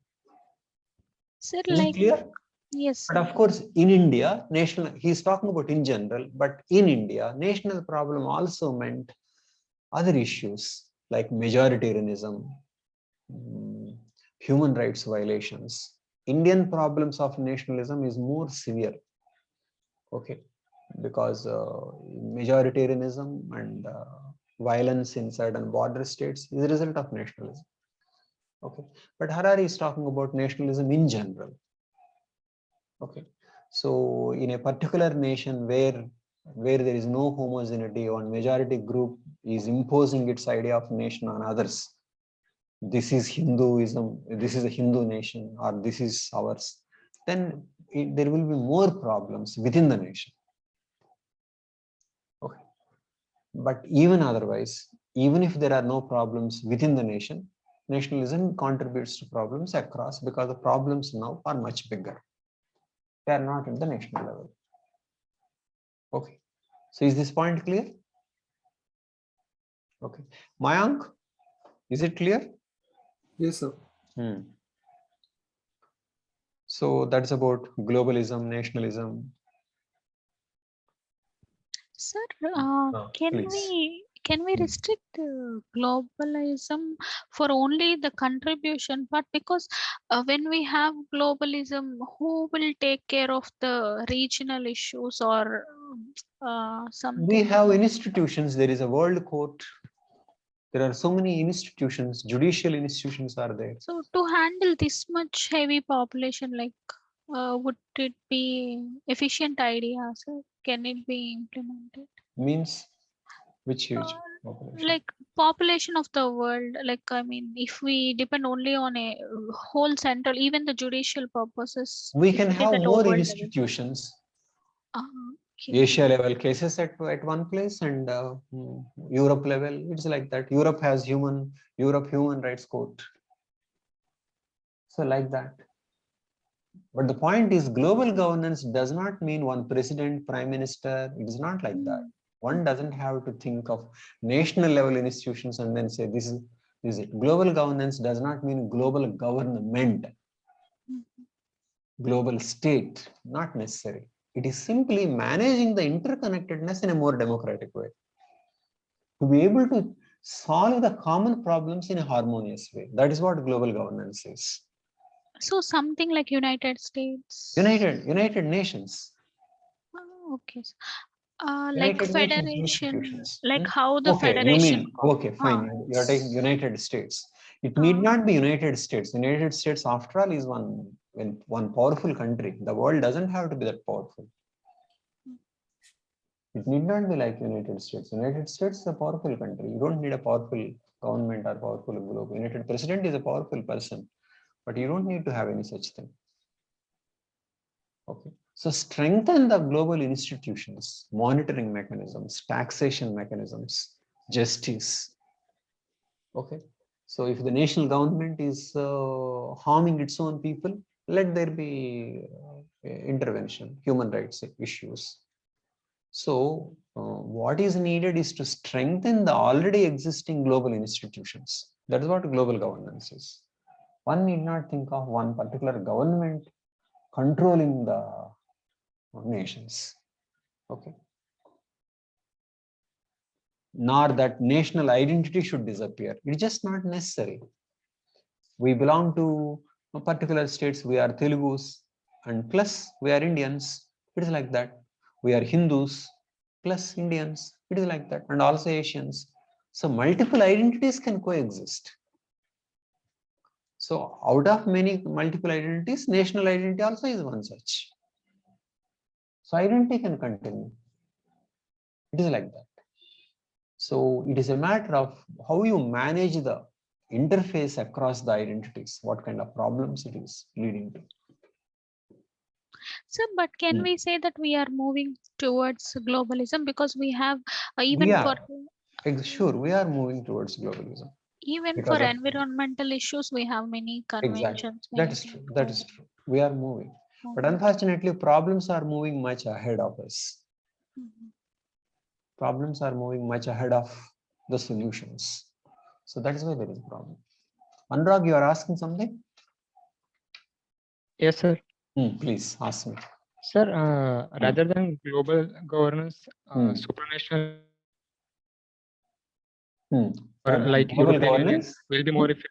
Sir, Is it clear? Yes. But of course, in India, he's talking about in general, but in India, national problem also meant other issues. like majoritarianism, human rights violations. Indian problems of nationalism is more severe, okay, because majoritarianism and violence in certain border states is a result of nationalism. Okay, but Harari is talking about nationalism in general. Okay, so in a particular nation where there is no homogeneity, one majority group is imposing its idea of nation on others. This is Hinduism, this is a Hindu nation, or this is ours, then there will be more problems within the nation. Okay, but even otherwise, even if there are no problems within the nation, nationalism contributes to problems across, because the problems now are much bigger. They are not at the national level. Okay, so is this point clear? Okay, Mayank, is it clear? Yes, sir. So that's about globalism, nationalism. Sir, Please. can we restrict globalism for only the contribution part? Because when we have globalism, who will take care of the regional issues or something? We have institutions. There is a world court. There are so many institutions, judicial institutions are there. So to handle this much heavy population, like would it be efficient idea, sir? Can it be implemented? Means which huge population? Like population of the world. Like, I mean, if we depend only on a whole central, even the judicial purposes, We if can it is have at more a world institutions. level. Asia level cases at one place, and Europe level, it's like that. Europe has human rights court. So like that. But the point is, global governance does not mean one president, prime minister. It is not like that. One doesn't have to think of national level institutions and then say this is it. Global governance does not mean global government, global state, not necessary. It is simply managing the interconnectedness in a more democratic way, to be able to solve the common problems in a harmonious way. That is what global governance is. So something like United States, United Nations. Okay. Like federation, like how the okay, federation. You mean, okay, fine. You are taking United States. It need not be United States. United States, after all, is one powerful country. The world doesn't have to be that powerful. It need not be like United States. United States is a powerful country. You don't need a powerful government or powerful globe. United President is a powerful person, but you don't need to have any such thing. Okay. So strengthen the global institutions, monitoring mechanisms, taxation mechanisms, justice. Okay. So if the national government is harming its own people, let there be intervention, human rights issues. So what is needed is to strengthen the already existing global institutions. That is what global governance is. One need not think of one particular government controlling the nations. Okay. Nor that national identity should disappear. It's just not necessary. We belong to particular states. We are Telugus, and plus we are Indians. It is like that. We are Hindus plus Indians. It is like that. And also Asians. So multiple identities can coexist. So out of many multiple identities, national identity also is one such. So identity can continue. It is like that. So it is a matter of how you manage the interface across the identities, what kind of problems it is leading to. So, but can we say that we are moving towards globalism, because we have even sure, we are moving towards globalism. Even because for environmental issues, we have many conventions. Exactly. That is true. That is true. We are moving. But unfortunately, problems are moving much ahead of us. Problems are moving much ahead of the solutions. So that is why there is a problem. Anurag, you are asking something? Yes, sir. Please ask me. Sir, rather than global governance, supranational Or like European Union will be more effective.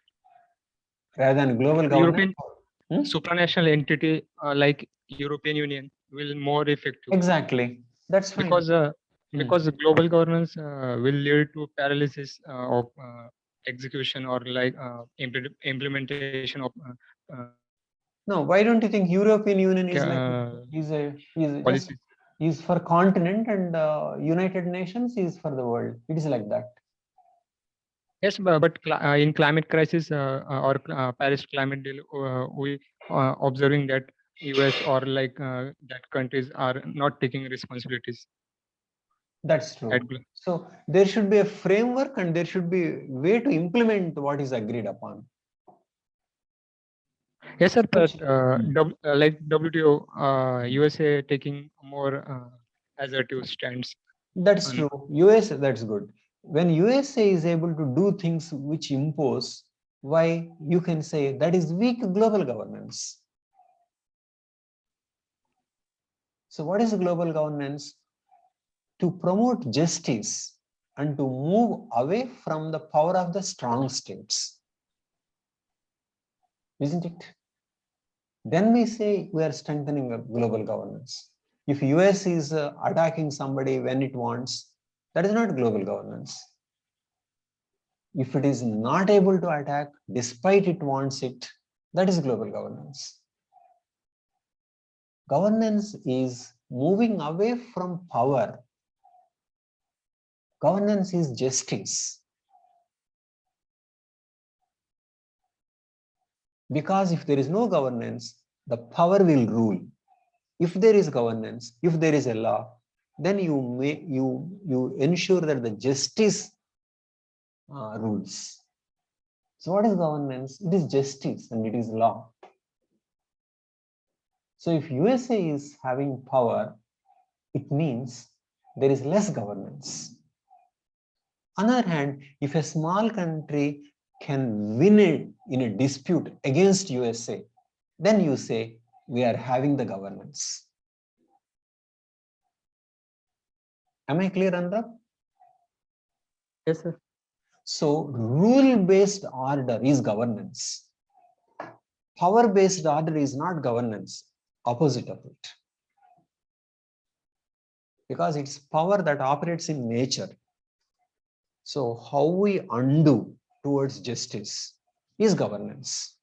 Rather than global governance? European supranational entity like European Union will more effective. Exactly. That's fine. Because the global governance will lead to paralysis of execution or like implementation of no, why don't you think European Union is is for continent and United Nations is for the world? It is like that. Yes, but in climate crisis or Paris climate deal, we observing that US or like that countries are not taking responsibilities. That's true. So there should be a framework and there should be a way to implement what is agreed upon. Yes, sir. But like WTO, USA taking more assertive stands. That's true. USA, that's good. When USA is able to do things which impose, why you can say that is weak global governance. So what is global governance? To promote justice and to move away from the power of the strong states. Isn't it? Then we say we are strengthening global governance. If US is attacking somebody when it wants, that is not global governance. If it is not able to attack despite it wants it, that is global governance. Governance is moving away from power. Governance is justice. Because if there is no governance, the power will rule. If there is governance, if there is a law, then you ensure that the justice rules. So what is governance? It is justice and it is law. So if USA is having power, it means there is less governance. On the other hand, if a small country can win it in a dispute against USA, then you say we are having the governance. Am I clear, Anurag? Yes, sir. So rule-based order is governance. Power-based order is not governance, opposite of it. Because it's power that operates in nature. So how we undo towards justice is governance.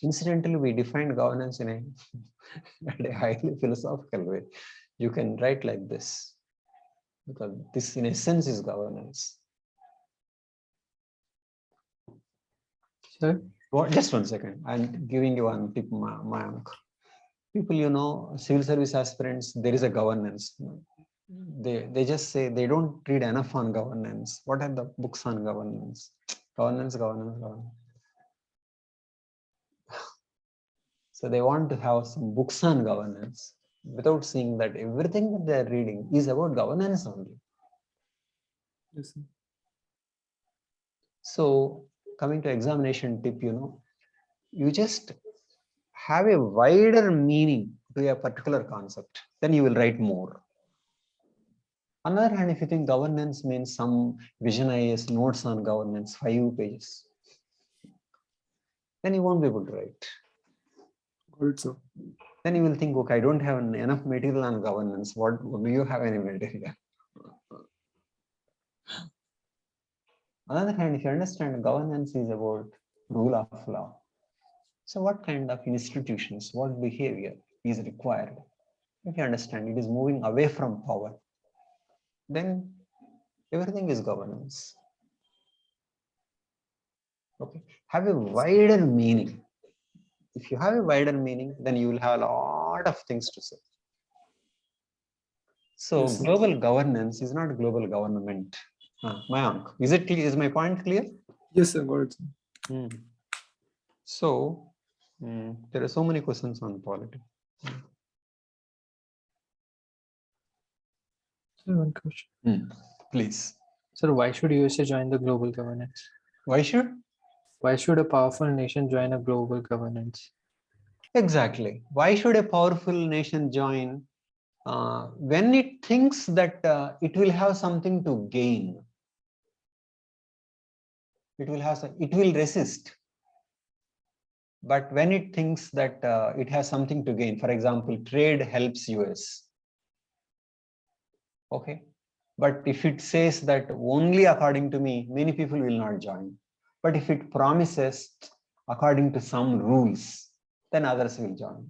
Incidentally, we define governance in a highly philosophical way. You can write like this, because this in essence is governance. Sir? Just 1 second. I'm giving you one tip, Mayank. People, you know, civil service aspirants, there is a governance. They just say they don't read enough on governance. What are the books on governance? Governance. So they want to have some books on governance without seeing that everything that they are reading is about governance only. Yes, sir. So coming to examination tip, you know, you just have a wider meaning to a particular concept, then you will write more. On the other hand, if you think governance means some Vision IAS notes on governance, 5 pages, then you won't be able to write. Good, sir. Then you will think, okay, I don't have enough material on governance. What do you have any material? On the other hand, if you understand governance is about rule of law, so what kind of institutions, what behavior is required? If you understand it is moving away from power, then everything is governance. Okay, have a wider meaning. If you have a wider meaning, then you will have a lot of things to say. So Yes, global governance is not global government. Mayank, is my point clear? Yes, sir. Got it, sir. So there are so many questions on polity. Sir, one question. Please. Sir, why should USA join the global governance? Why should? Why should a powerful nation join a global governance? Exactly. Why should a powerful nation join when it thinks that it will have something to gain, it will resist. But when it thinks that it has something to gain, for example, trade helps US. Okay. But if it says that only according to me, many people will not join. But if it promises according to some rules, then others will join.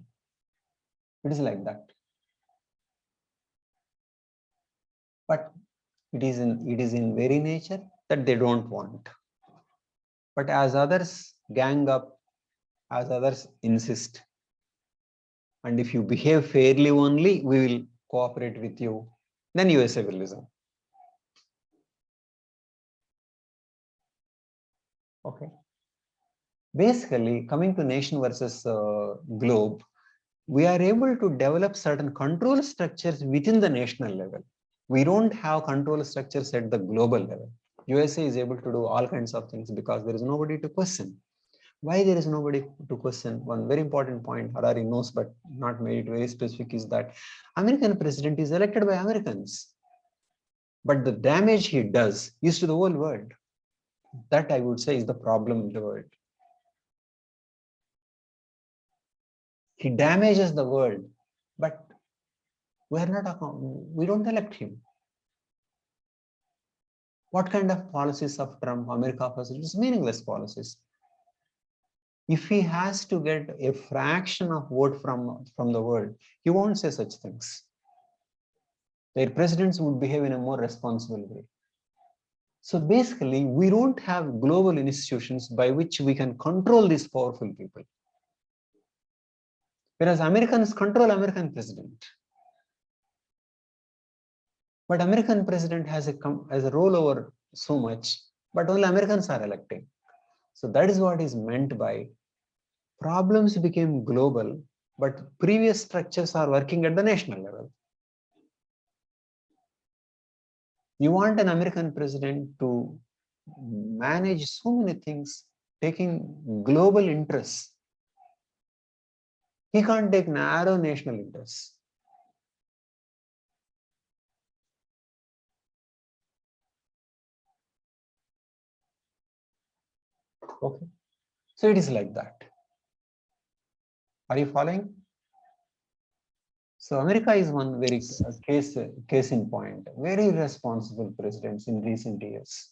It is like that. But it is in very nature that they don't want. But as others gang up, as others insist, and if you behave fairly only, we will cooperate with you, then USA will listen. Okay. Basically, coming to nation versus globe, we are able to develop certain control structures within the national level. We don't have control structures at the global level. USA is able to do all kinds of things because there is nobody to question. Why there is nobody to question? One very important point Harari knows but not made it very specific is that American president is elected by Americans. But the damage he does is to the whole world. That I would say is the problem in the world. He damages the world, but we don't elect him. What kind of policies of Trump, America offers? It is meaningless policies. If he has to get a fraction of vote from the world, he won't say such things. Their presidents would behave in a more responsible way. So basically, we don't have global institutions by which we can control these powerful people. Whereas Americans control American president. But American president has a role over so much, but only Americans are electing. So that is what is meant by problems became global, but previous structures are working at the national level. You want an American president to manage so many things, taking global interests. He can't take narrow national interests. Okay. So it is like that. Are you following? So America is one very case in point. Very responsible presidents in recent years.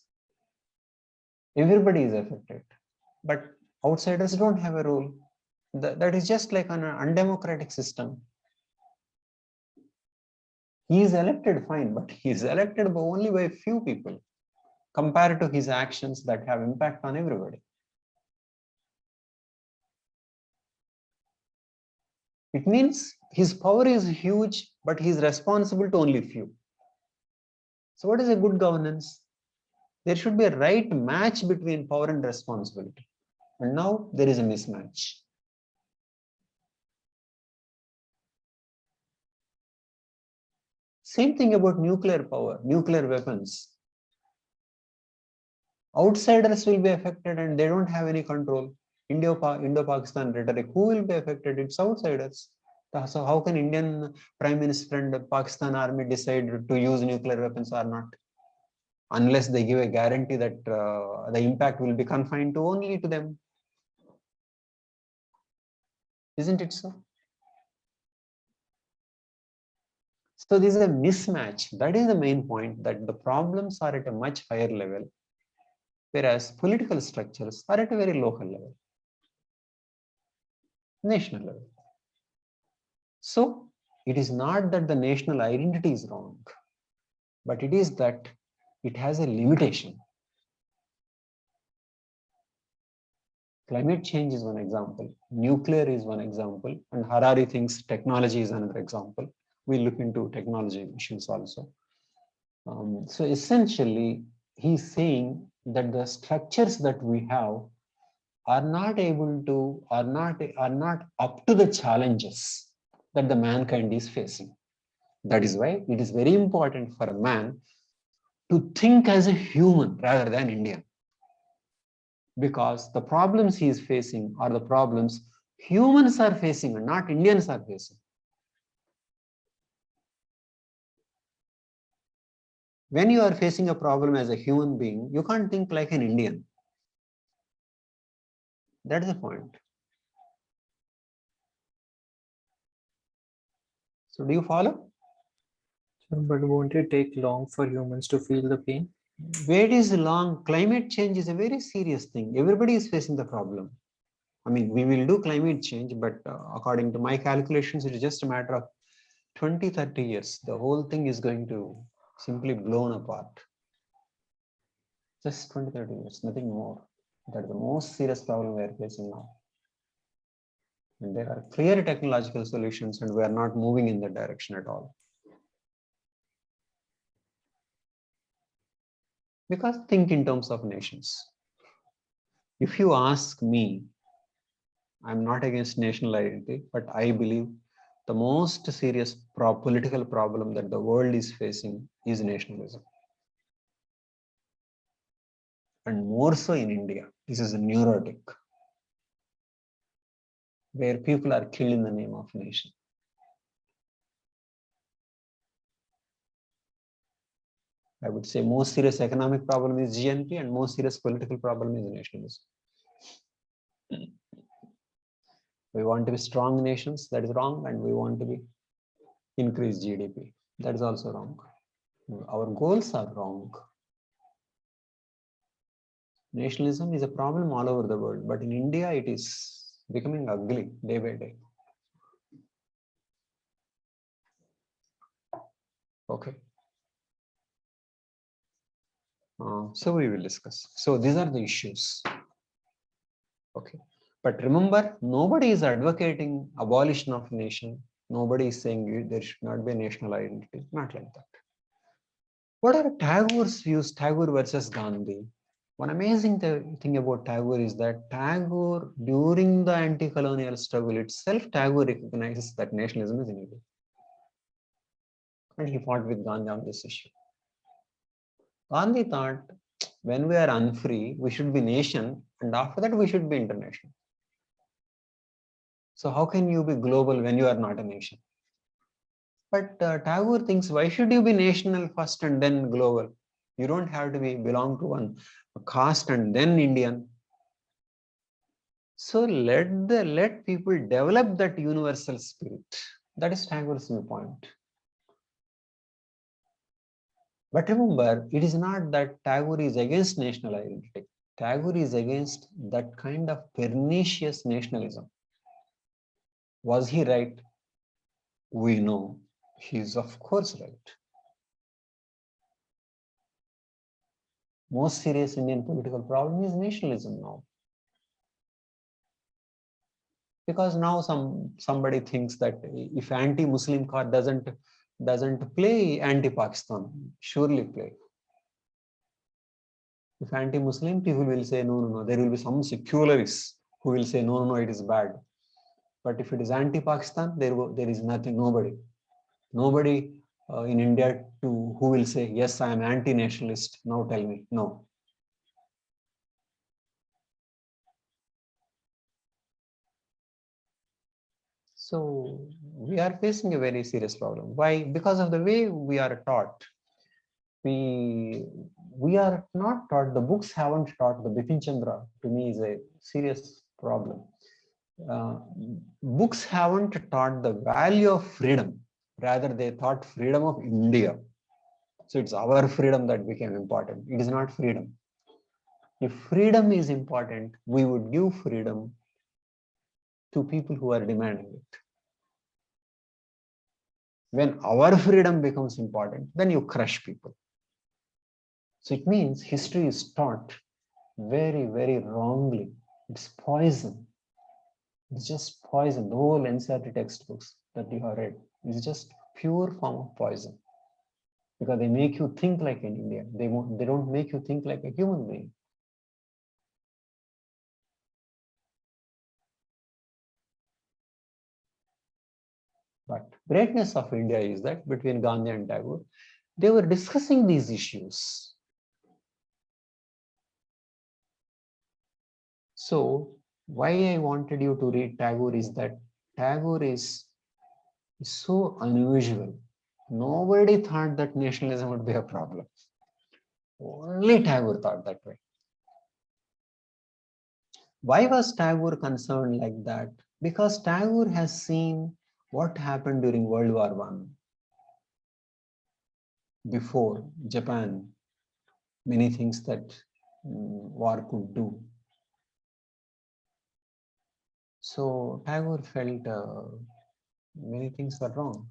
Everybody is affected, but outsiders don't have a role. That is just like an undemocratic system. He is elected, fine, but he is elected only by a few people compared to his actions that have impact on everybody. It means his power is huge, but he is responsible to only few. So what is a good governance? There should be a right match between power and responsibility. And now there is a mismatch. Same thing about nuclear power, nuclear weapons. Outsiders will be affected and they don't have any control. Indo-Pakistan rhetoric, who will be affected? It's outsiders. So how can Indian Prime Minister and the Pakistan army decide to use nuclear weapons or not? Unless they give a guarantee that the impact will be confined to only to them. Isn't it so? So this is a mismatch. That is the main point, that the problems are at a much higher level, whereas political structures are at a very local level, national level. So it is not that the national identity is wrong, but it is that it has a limitation. Climate change is one example, nuclear is one example, and Harari thinks technology is another example. We'll look into technology issues also. So essentially, he's saying that the structures that we have are not able to, are not up to the challenges that the mankind is facing. That is why it is very important for a man to think as a human rather than Indian. Because the problems he is facing are the problems humans are facing and not Indians are facing. When you are facing a problem as a human being, you can't think like an Indian. That's the point. So do you follow? But won't it take long for humans to feel the pain? Wait is long. Climate change is a very serious thing. Everybody is facing the problem. I mean, we will do climate change, but according to my calculations, it is just a matter of 20, 30 years. The whole thing is going to simply blown apart. Just 20, 30 years, nothing more. That is the most serious problem we are facing now. And there are clear technological solutions, and we are not moving in that direction at all. Because think in terms of nations. If you ask me, I'm not against national identity, but I believe the most serious political problem that the world is facing is nationalism. And more so in India. This is a neurotic, where people are killed in the name of nation. I would say most serious economic problem is GNP and most serious political problem is nationalism. We want to be strong nations, that is wrong, and we want to be increase GDP. That is also wrong. Our goals are wrong. Nationalism is a problem all over the world, but in India it is becoming ugly day by day. Okay. So we will discuss. So these are the issues. Okay. But remember, nobody is advocating abolition of nation. Nobody is saying there should not be a national identity. Not like that. What are Tagore's views? Tagore versus Gandhi. One amazing thing about Tagore is that Tagore, during the anti-colonial struggle itself, Tagore recognizes that nationalism is needed. And he fought with Gandhi on this issue. Gandhi thought, when we are unfree, we should be nation, and after that we should be international. So how can you be global when you are not a nation? But Tagore thinks, why should you be national first and then global? You don't have to belong to one caste and then Indian. So let people develop that universal spirit. That is Tagore's viewpoint. But remember, it is not that Tagore is against national identity. Tagore is against that kind of pernicious nationalism. Was he right? We know he is of course right. Most serious Indian political problem is nationalism now. Because now somebody thinks that if anti-Muslim card doesn't play anti-Pakistan, surely play. If anti-Muslim, people will say no. There will be some secularists who will say no, it is bad. But if it is anti-Pakistan, there is nothing, nobody in India who will say yes, I am anti-nationalist. Now tell me, no. So we are facing a very serious problem. Why? Because of the way we are taught. We are not taught, the books haven't taught, the Bipin Chandra to me is a serious problem. Books haven't taught the value of freedom. Rather, they taught freedom of India. So it's our freedom that became important. It is not freedom. If freedom is important, we would give freedom to people who are demanding it. When our freedom becomes important, then you crush people. So it means history is taught very, very wrongly. It's poison. It's just poison. The whole NCERT textbooks that you have read is just pure form of poison. Because they make you think like an Indian. They don't make you think like a human being. But greatness of India is that between Gandhi and Tagore, they were discussing these issues. So why I wanted you to read Tagore is that Tagore is so unusual. Nobody thought that nationalism would be a problem. Only Tagore thought that way. Why was Tagore concerned like that? Because Tagore has seen what happened during World War I. Before Japan, many things that war could do. So Tagore felt many things were wrong.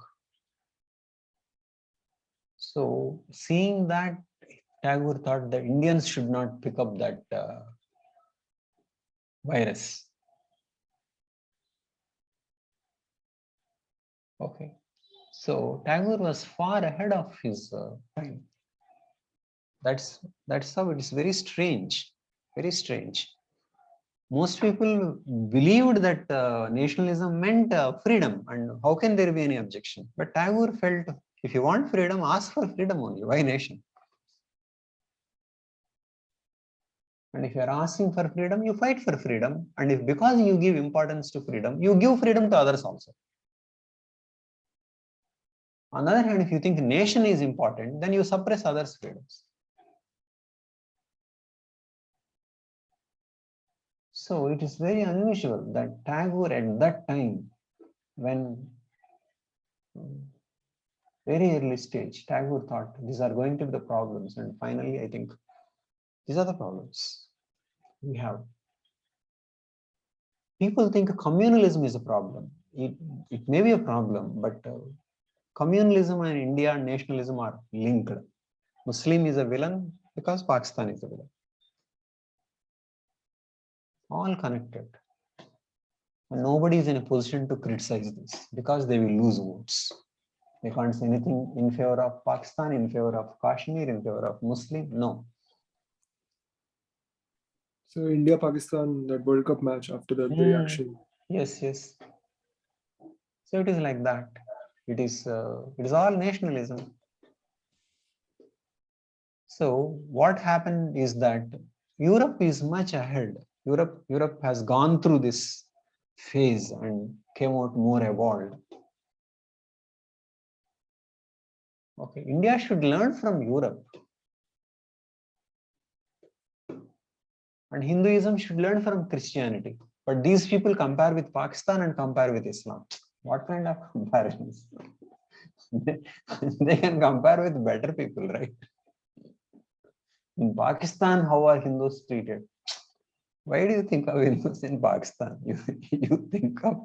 So seeing that, Tagore thought the Indians should not pick up that virus. Okay. So Tagore was far ahead of his time. That's how it is. Very strange. Very strange. Most people believed that nationalism meant freedom, and how can there be any objection? But Tagore felt, if you want freedom, ask for freedom only. Why nation? And if you are asking for freedom, you fight for freedom. And if because you give importance to freedom, you give freedom to others also. On the other hand, if you think nation is important, then you suppress others' freedoms. So it is very unusual that Tagore at that time, when very early stage, Tagore thought these are going to be the problems. And finally, I think these are the problems we have. People think communalism is a problem. It may be a problem, but communalism and India and nationalism are linked. Muslim is a villain because Pakistan is a villain. All connected. And nobody is in a position to criticize this because they will lose votes. They can't say anything in favor of Pakistan, in favor of Kashmir, in favor of Muslim. No. So India-Pakistan, that World Cup match, after that, the reaction. Yes, yes. So it is like that. It is all nationalism. So what happened is that Europe is much ahead. Europe has gone through this phase and came out more evolved. Okay, India should learn from Europe. And Hinduism should learn from Christianity. But these people compare with Pakistan and compare with Islam. What kind of comparisons? They can compare with better people, right? In Pakistan, how are Hindus treated? Why do you think of Hindus in Pakistan? You think of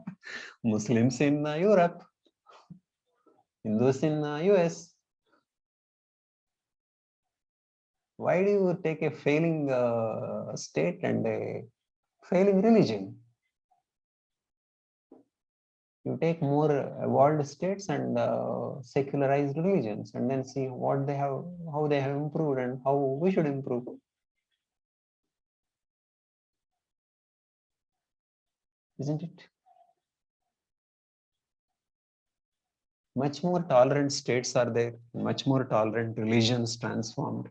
Muslims in Europe, Hindus in US. Why do you take a failing state and a failing religion? You take more evolved states and secularized religions, and then see what they have, how they have improved, and how we should improve. Isn't it? Much more tolerant states are there, much more tolerant religions transformed.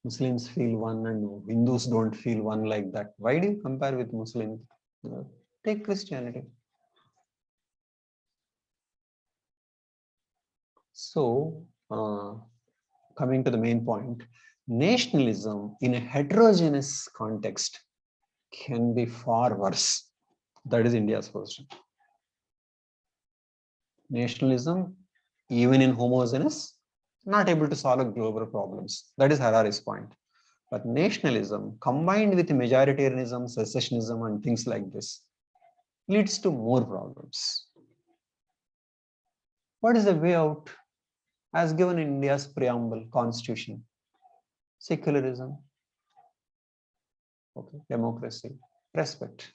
Muslims feel one and Hindus don't feel one like that. Why do you compare with Muslims? Take Christianity. So, coming to the main point, nationalism in a heterogeneous context can be far worse. That is India's position. Nationalism, even in homogeneous, not able to solve global problems. That is Harari's point. But nationalism combined with majoritarianism, secessionism, and things like this leads to more problems. What is the way out? As given in India's preamble, constitution, secularism, okay, democracy, respect.